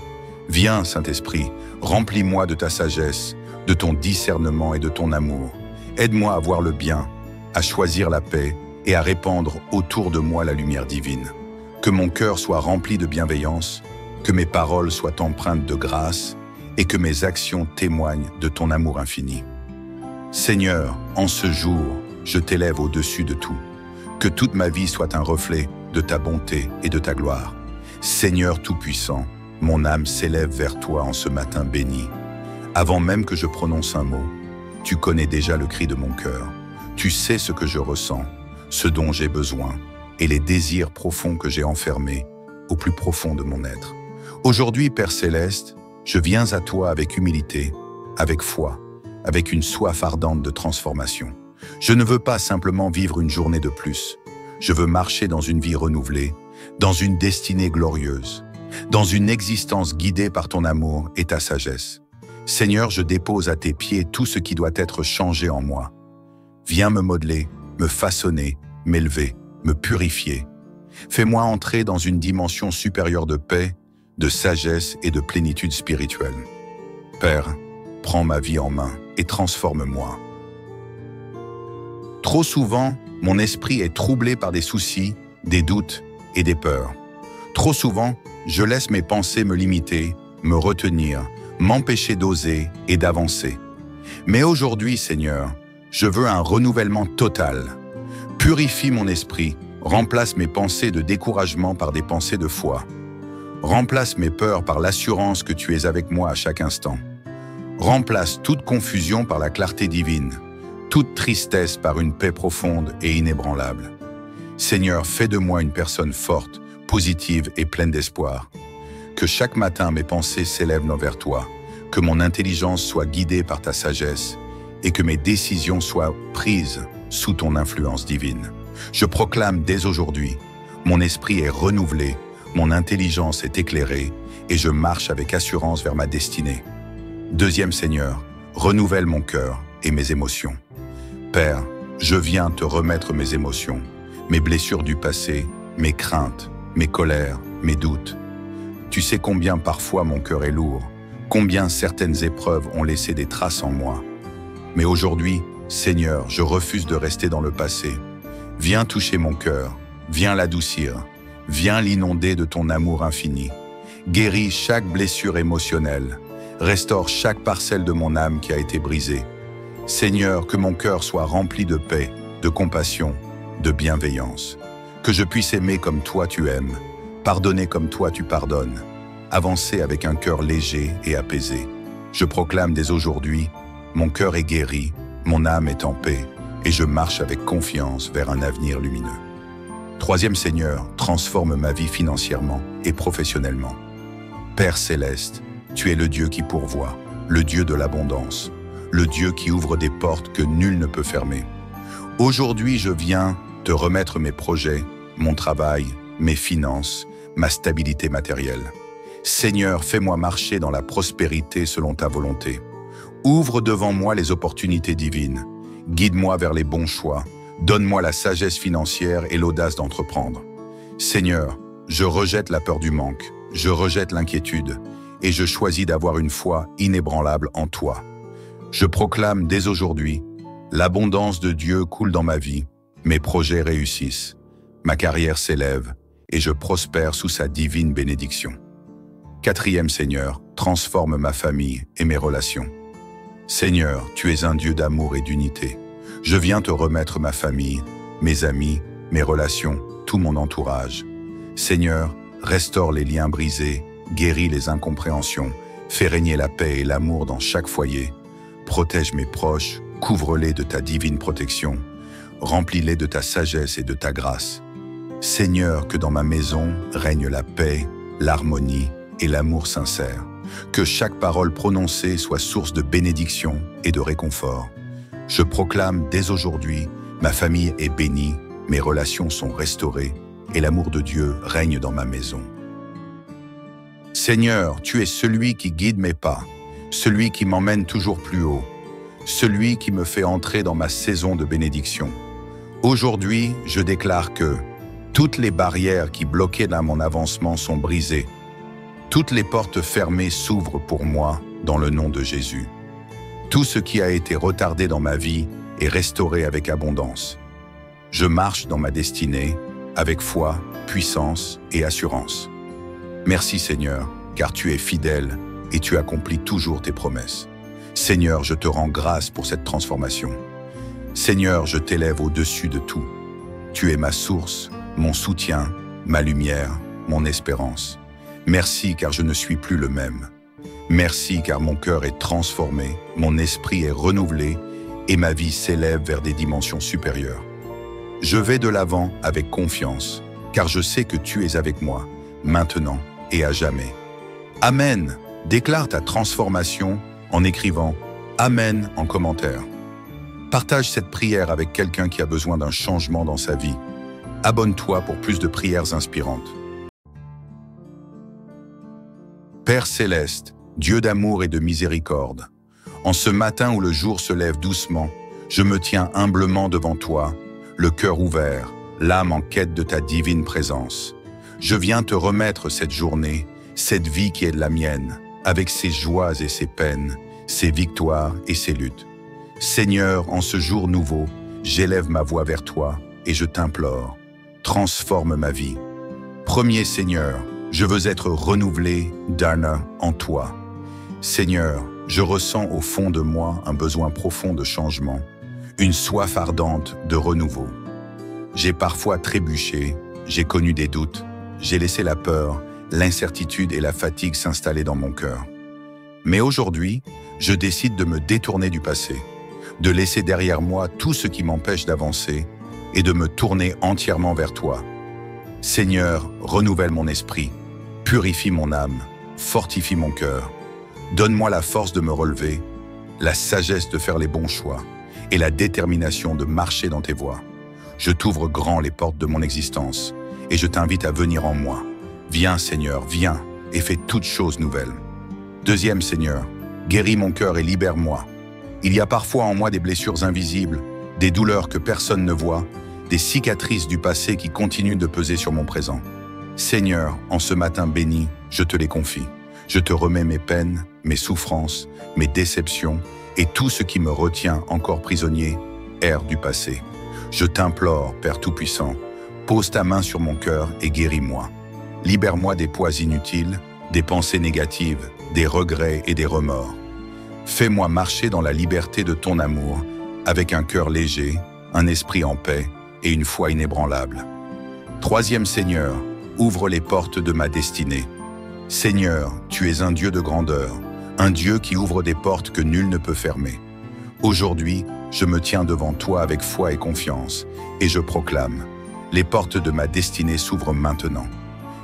Viens, Saint-Esprit, remplis-moi de ta sagesse, de ton discernement et de ton amour. Aide-moi à voir le bien, à choisir la paix et à répandre autour de moi la lumière divine. Que mon cœur soit rempli de bienveillance, que mes paroles soient empreintes de grâce et que mes actions témoignent de ton amour infini. Seigneur, en ce jour, je t'élève au-dessus de tout. Que toute ma vie soit un reflet de ta bonté et de ta gloire. Seigneur Tout-Puissant, mon âme s'élève vers toi en ce matin béni. Avant même que je prononce un mot, tu connais déjà le cri de mon cœur. Tu sais ce que je ressens, ce dont j'ai besoin et les désirs profonds que j'ai enfermés au plus profond de mon être. Aujourd'hui, Père Céleste, je viens à toi avec humilité, avec foi, avec une soif ardente de transformation. Je ne veux pas simplement vivre une journée de plus. Je veux marcher dans une vie renouvelée, dans une destinée glorieuse, dans une existence guidée par ton amour et ta sagesse. Seigneur, je dépose à tes pieds tout ce qui doit être changé en moi. Viens me modeler, me façonner, m'élever, me purifier. Fais-moi entrer dans une dimension supérieure de paix, de sagesse et de plénitude spirituelle. Père, prends ma vie en main et transforme-moi. Trop souvent, mon esprit est troublé par des soucis, des doutes et des peurs. Trop souvent, je laisse mes pensées me limiter, me retenir, m'empêcher d'oser et d'avancer. Mais aujourd'hui, Seigneur, je veux un renouvellement total. Purifie mon esprit, remplace mes pensées de découragement par des pensées de foi. Remplace mes peurs par l'assurance que tu es avec moi à chaque instant. Remplace toute confusion par la clarté divine, toute tristesse par une paix profonde et inébranlable. Seigneur, fais de moi une personne forte, positive et pleine d'espoir. Que chaque matin mes pensées s'élèvent vers toi, que mon intelligence soit guidée par ta sagesse et que mes décisions soient prises sous ton influence divine. Je proclame dès aujourd'hui, mon esprit est renouvelé, mon intelligence est éclairée et je marche avec assurance vers ma destinée. Deuxième Seigneur, renouvelle mon cœur et mes émotions. Père, je viens te remettre mes émotions, mes blessures du passé, mes craintes, mes colères, mes doutes. Tu sais combien parfois mon cœur est lourd, combien certaines épreuves ont laissé des traces en moi. Mais aujourd'hui, Seigneur, je refuse de rester dans le passé. Viens toucher mon cœur, viens l'adoucir, viens l'inonder de ton amour infini. Guéris chaque blessure émotionnelle, restaure chaque parcelle de mon âme qui a été brisée. Seigneur, que mon cœur soit rempli de paix, de compassion, de bienveillance. Que je puisse aimer comme toi tu aimes, pardonner comme toi tu pardonnes, avancer avec un cœur léger et apaisé. Je proclame dès aujourd'hui, mon cœur est guéri, mon âme est en paix, et je marche avec confiance vers un avenir lumineux. Troisième Seigneur, transforme ma vie financièrement et professionnellement. Père Céleste, tu es le Dieu qui pourvoit, le Dieu de l'abondance, le Dieu qui ouvre des portes que nul ne peut fermer. Aujourd'hui, je viens te remettre mes projets, mon travail, mes finances, ma stabilité matérielle. Seigneur, fais-moi marcher dans la prospérité selon ta volonté. Ouvre devant moi les opportunités divines. Guide-moi vers les bons choix. Donne-moi la sagesse financière et l'audace d'entreprendre. Seigneur, je rejette la peur du manque, je rejette l'inquiétude et je choisis d'avoir une foi inébranlable en toi. Je proclame dès aujourd'hui, l'abondance de Dieu coule dans ma vie, mes projets réussissent, ma carrière s'élève et je prospère sous sa divine bénédiction. Quatrième Seigneur, transforme ma famille et mes relations. Seigneur, tu es un Dieu d'amour et d'unité. Je viens te remettre ma famille, mes amis, mes relations, tout mon entourage. Seigneur, restaure les liens brisés, guéris les incompréhensions, fais régner la paix et l'amour dans chaque foyer. Protège mes proches, couvre-les de ta divine protection. Remplis-les de ta sagesse et de ta grâce. Seigneur, que dans ma maison règne la paix, l'harmonie et l'amour sincère. Que chaque parole prononcée soit source de bénédiction et de réconfort. Je proclame dès aujourd'hui, ma famille est bénie, mes relations sont restaurées et l'amour de Dieu règne dans ma maison. Seigneur, tu es celui qui guide mes pas, celui qui m'emmène toujours plus haut, celui qui me fait entrer dans ma saison de bénédiction. Aujourd'hui, je déclare que toutes les barrières qui bloquaient mon avancement sont brisées. Toutes les portes fermées s'ouvrent pour moi dans le nom de Jésus. Tout ce qui a été retardé dans ma vie est restauré avec abondance. Je marche dans ma destinée avec foi, puissance et assurance. Merci Seigneur, car tu es fidèle et tu accomplis toujours tes promesses. Seigneur, je te rends grâce pour cette transformation. Seigneur, je t'élève au-dessus de tout. Tu es ma source, mon soutien, ma lumière, mon espérance. Merci car je ne suis plus le même. Merci car mon cœur est transformé, mon esprit est renouvelé et ma vie s'élève vers des dimensions supérieures. Je vais de l'avant avec confiance, car je sais que tu es avec moi, maintenant et à jamais. Amen. Déclare ta transformation en écrivant « Amen » en commentaire. Partage cette prière avec quelqu'un qui a besoin d'un changement dans sa vie. Abonne-toi pour plus de prières inspirantes. Père céleste, Dieu d'amour et de miséricorde, en ce matin où le jour se lève doucement, je me tiens humblement devant toi, le cœur ouvert, l'âme en quête de ta divine présence. Je viens te remettre cette journée, cette vie qui est de la mienne, avec ses joies et ses peines, ses victoires et ses luttes. Seigneur, en ce jour nouveau, j'élève ma voix vers toi et je t'implore, transforme ma vie. Premier Seigneur, je veux être renouvelé d'âme en toi. Seigneur, je ressens au fond de moi un besoin profond de changement, une soif ardente de renouveau. J'ai parfois trébuché, j'ai connu des doutes, j'ai laissé la peur, l'incertitude et la fatigue s'installer dans mon cœur. Mais aujourd'hui, je décide de me détourner du passé, de laisser derrière moi tout ce qui m'empêche d'avancer et de me tourner entièrement vers toi. Seigneur, renouvelle mon esprit, purifie mon âme, fortifie mon cœur. Donne-moi la force de me relever, la sagesse de faire les bons choix et la détermination de marcher dans tes voies. Je t'ouvre grand les portes de mon existence et je t'invite à venir en moi. Viens Seigneur, viens et fais toutes choses nouvelles. Deuxième Seigneur, guéris mon cœur et libère-moi. Il y a parfois en moi des blessures invisibles, des douleurs que personne ne voit, des cicatrices du passé qui continuent de peser sur mon présent. Seigneur, en ce matin béni, je te les confie. Je te remets mes peines, mes souffrances, mes déceptions et tout ce qui me retient encore prisonnier, ère du passé. Je t'implore, Père Tout-Puissant, pose ta main sur mon cœur et guéris-moi. Libère-moi des poids inutiles, des pensées négatives, des regrets et des remords. Fais-moi marcher dans la liberté de ton amour, avec un cœur léger, un esprit en paix et une foi inébranlable. Troisième Seigneur, ouvre les portes de ma destinée. Seigneur, tu es un Dieu de grandeur, un Dieu qui ouvre des portes que nul ne peut fermer. Aujourd'hui, je me tiens devant toi avec foi et confiance, et je proclame, les portes de ma destinée s'ouvrent maintenant.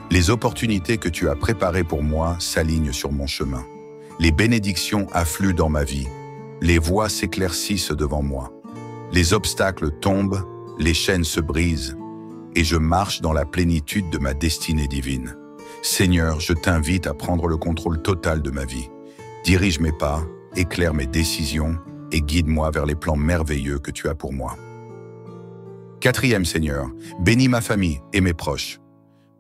Les opportunités que tu as préparées pour moi s'alignent sur mon chemin. Les bénédictions affluent dans ma vie, les voies s'éclaircissent devant moi. Les obstacles tombent, les chaînes se brisent, et je marche dans la plénitude de ma destinée divine. Seigneur, je t'invite à prendre le contrôle total de ma vie. Dirige mes pas, éclaire mes décisions et guide-moi vers les plans merveilleux que tu as pour moi. Quatrième Seigneur, bénis ma famille et mes proches.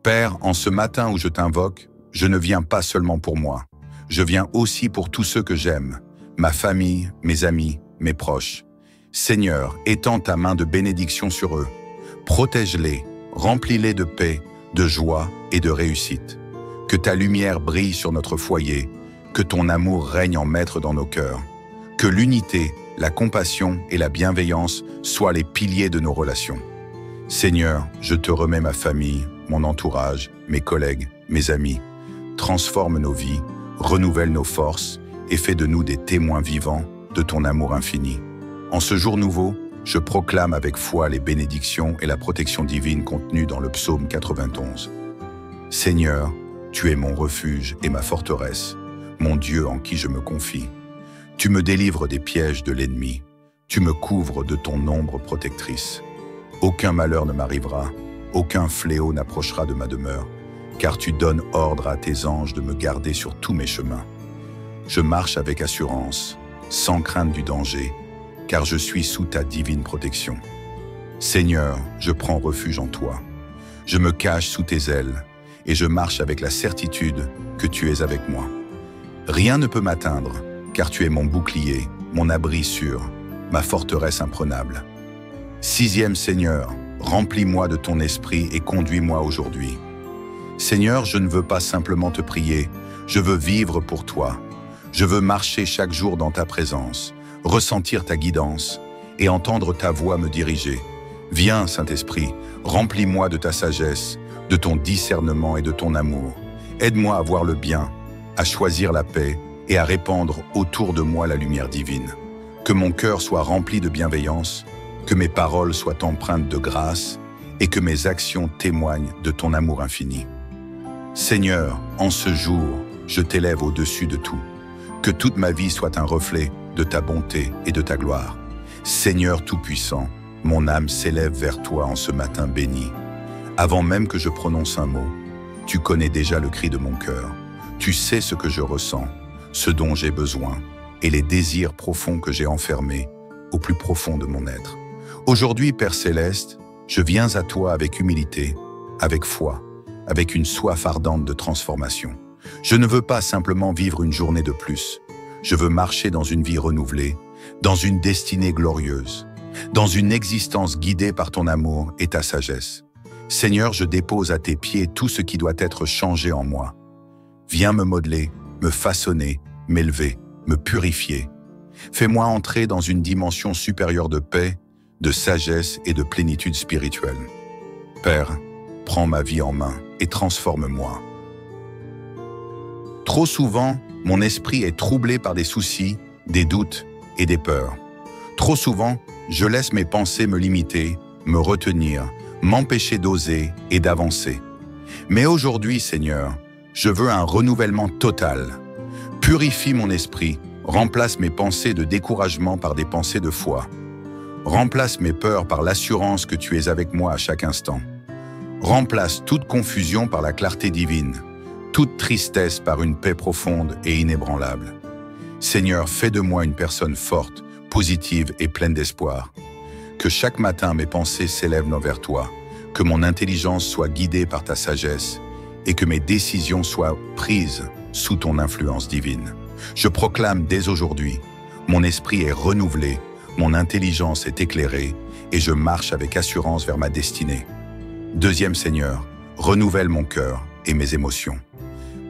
Père, en ce matin où je t'invoque, je ne viens pas seulement pour moi. Je viens aussi pour tous ceux que j'aime, ma famille, mes amis, mes proches. Seigneur, étends ta main de bénédiction sur eux. Protège-les, remplis-les de paix, de joie et de réussite. Que ta lumière brille sur notre foyer, que ton amour règne en maître dans nos cœurs. Que l'unité, la compassion et la bienveillance soient les piliers de nos relations. Seigneur, je te remets ma famille, mon entourage, mes collègues, mes amis. Transforme nos vies, renouvelle nos forces et fais de nous des témoins vivants de ton amour infini. En ce jour nouveau, je proclame avec foi les bénédictions et la protection divine contenues dans le psaume 91. Seigneur, tu es mon refuge et ma forteresse, mon Dieu en qui je me confie. Tu me délivres des pièges de l'ennemi, tu me couvres de ton ombre protectrice. Aucun malheur ne m'arrivera, aucun fléau n'approchera de ma demeure, car tu donnes ordre à tes anges de me garder sur tous mes chemins. Je marche avec assurance, sans crainte du danger, car je suis sous ta divine protection. Seigneur, je prends refuge en toi. Je me cache sous tes ailes, et je marche avec la certitude que tu es avec moi. Rien ne peut m'atteindre, car tu es mon bouclier, mon abri sûr, ma forteresse imprenable. Sixième Seigneur, remplis-moi de ton esprit et conduis-moi aujourd'hui. Seigneur, je ne veux pas simplement te prier, je veux vivre pour toi. Je veux marcher chaque jour dans ta présence, ressentir ta guidance et entendre ta voix me diriger. Viens, Saint-Esprit, remplis-moi de ta sagesse, de ton discernement et de ton amour. Aide-moi à voir le bien, à choisir la paix et à répandre autour de moi la lumière divine. Que mon cœur soit rempli de bienveillance, que mes paroles soient empreintes de grâce et que mes actions témoignent de ton amour infini. Seigneur, en ce jour, je t'élève au-dessus de tout. Que toute ma vie soit un reflet de ta bonté et de ta gloire. Seigneur Tout-Puissant, mon âme s'élève vers toi en ce matin béni. Avant même que je prononce un mot, tu connais déjà le cri de mon cœur. Tu sais ce que je ressens, ce dont j'ai besoin et les désirs profonds que j'ai enfermés au plus profond de mon être. Aujourd'hui, Père Céleste, je viens à toi avec humilité, avec foi, avec une soif ardente de transformation. Je ne veux pas simplement vivre une journée de plus. Je veux marcher dans une vie renouvelée, dans une destinée glorieuse, dans une existence guidée par ton amour et ta sagesse. Seigneur, je dépose à tes pieds tout ce qui doit être changé en moi. Viens me modeler, me façonner, m'élever, me purifier. Fais-moi entrer dans une dimension supérieure de paix, de sagesse et de plénitude spirituelle. Père, prends ma vie en main et transforme-moi. Trop souvent, mon esprit est troublé par des soucis, des doutes et des peurs. Trop souvent, je laisse mes pensées me limiter, me retenir, m'empêcher d'oser et d'avancer. Mais aujourd'hui, Seigneur, je veux un renouvellement total. Purifie mon esprit, remplace mes pensées de découragement par des pensées de foi. Remplace mes peurs par l'assurance que tu es avec moi à chaque instant. Remplace toute confusion par la clarté divine, toute tristesse par une paix profonde et inébranlable. Seigneur, fais de moi une personne forte, positive et pleine d'espoir. Que chaque matin mes pensées s'élèvent vers toi, que mon intelligence soit guidée par ta sagesse et que mes décisions soient prises sous ton influence divine. Je proclame dès aujourd'hui, mon esprit est renouvelé, mon intelligence est éclairée et je marche avec assurance vers ma destinée. Deuxième Seigneur, renouvelle mon cœur et mes émotions.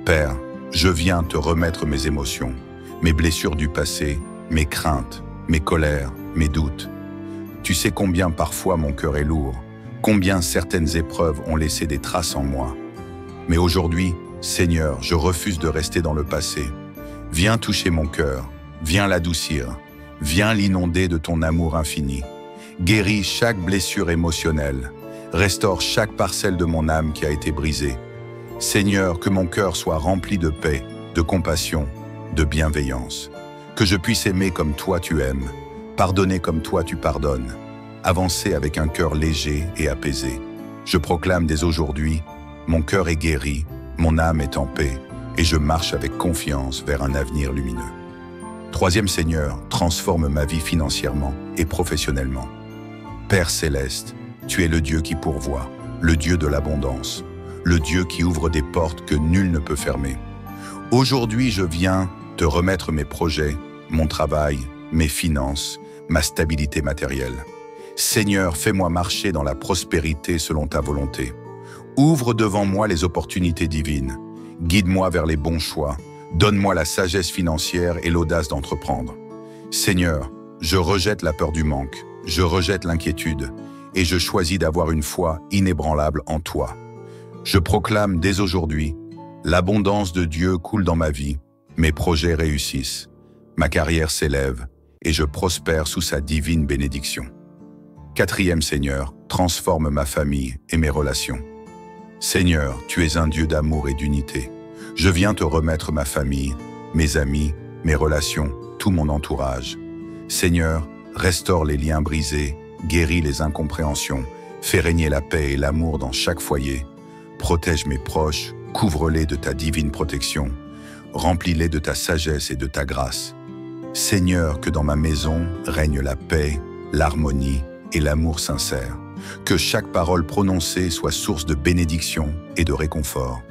Père, je viens te remettre mes émotions, mes blessures du passé, mes craintes, mes colères, mes doutes. Tu sais combien parfois mon cœur est lourd, combien certaines épreuves ont laissé des traces en moi. Mais aujourd'hui, Seigneur, je refuse de rester dans le passé. Viens toucher mon cœur, viens l'adoucir, viens l'inonder de ton amour infini. Guéris chaque blessure émotionnelle, restaure chaque parcelle de mon âme qui a été brisée. Seigneur, que mon cœur soit rempli de paix, de compassion, de bienveillance. Que je puisse aimer comme toi tu aimes, pardonner comme toi tu pardonnes, avancer avec un cœur léger et apaisé. Je proclame dès aujourd'hui, mon cœur est guéri, mon âme est en paix, et je marche avec confiance vers un avenir lumineux. Troisième Seigneur, transforme ma vie financièrement et professionnellement. Père Céleste, tu es le Dieu qui pourvoit, le Dieu de l'abondance, le Dieu qui ouvre des portes que nul ne peut fermer. Aujourd'hui, je viens te remettre mes projets, mon travail, mes finances, ma stabilité matérielle. Seigneur, fais-moi marcher dans la prospérité selon ta volonté. Ouvre devant moi les opportunités divines. Guide-moi vers les bons choix. Donne-moi la sagesse financière et l'audace d'entreprendre. Seigneur, je rejette la peur du manque, je rejette l'inquiétude et je choisis d'avoir une foi inébranlable en toi. Je proclame dès aujourd'hui, l'abondance de Dieu coule dans ma vie, mes projets réussissent, ma carrière s'élève et je prospère sous sa divine bénédiction. Quatrième Seigneur, transforme ma famille et mes relations. Seigneur, tu es un Dieu d'amour et d'unité. Je viens te remettre ma famille, mes amis, mes relations, tout mon entourage. Seigneur, restaure les liens brisés, guéris les incompréhensions, fais régner la paix et l'amour dans chaque foyer. Protège mes proches, couvre-les de ta divine protection. Remplis-les de ta sagesse et de ta grâce. Seigneur, que dans ma maison règne la paix, l'harmonie et l'amour sincère. Que chaque parole prononcée soit source de bénédiction et de réconfort.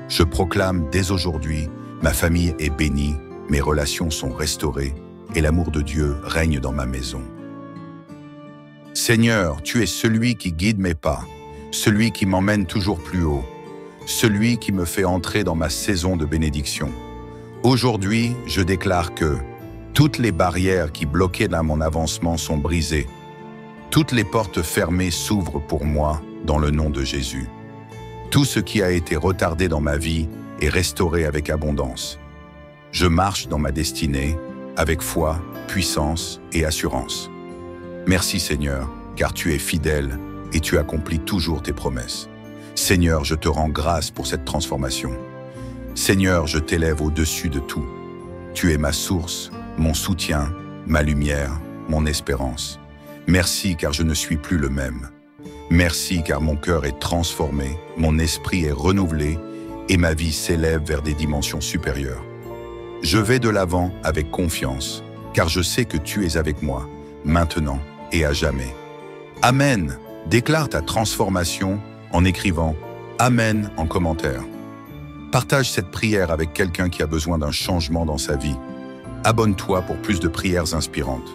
Je proclame dès aujourd'hui, ma famille est bénie, mes relations sont restaurées et l'amour de Dieu règne dans ma maison. Seigneur, tu es celui qui guide mes pas, celui qui m'emmène toujours plus haut, celui qui me fait entrer dans ma saison de bénédiction. Aujourd'hui, je déclare que toutes les barrières qui bloquaient mon avancement sont brisées. Toutes les portes fermées s'ouvrent pour moi dans le nom de Jésus. Tout ce qui a été retardé dans ma vie est restauré avec abondance. Je marche dans ma destinée avec foi, puissance et assurance. Merci Seigneur, car tu es fidèle et tu accomplis toujours tes promesses. Seigneur, je te rends grâce pour cette transformation. Seigneur, je t'élève au-dessus de tout. Tu es ma source, mon soutien, ma lumière, mon espérance. Merci car je ne suis plus le même. Merci car mon cœur est transformé, mon esprit est renouvelé et ma vie s'élève vers des dimensions supérieures. Je vais de l'avant avec confiance, car je sais que tu es avec moi, maintenant et à jamais. Amen. Déclare ta transformation en écrivant « Amen » en commentaire. Partage cette prière avec quelqu'un qui a besoin d'un changement dans sa vie. Abonne-toi pour plus de prières inspirantes.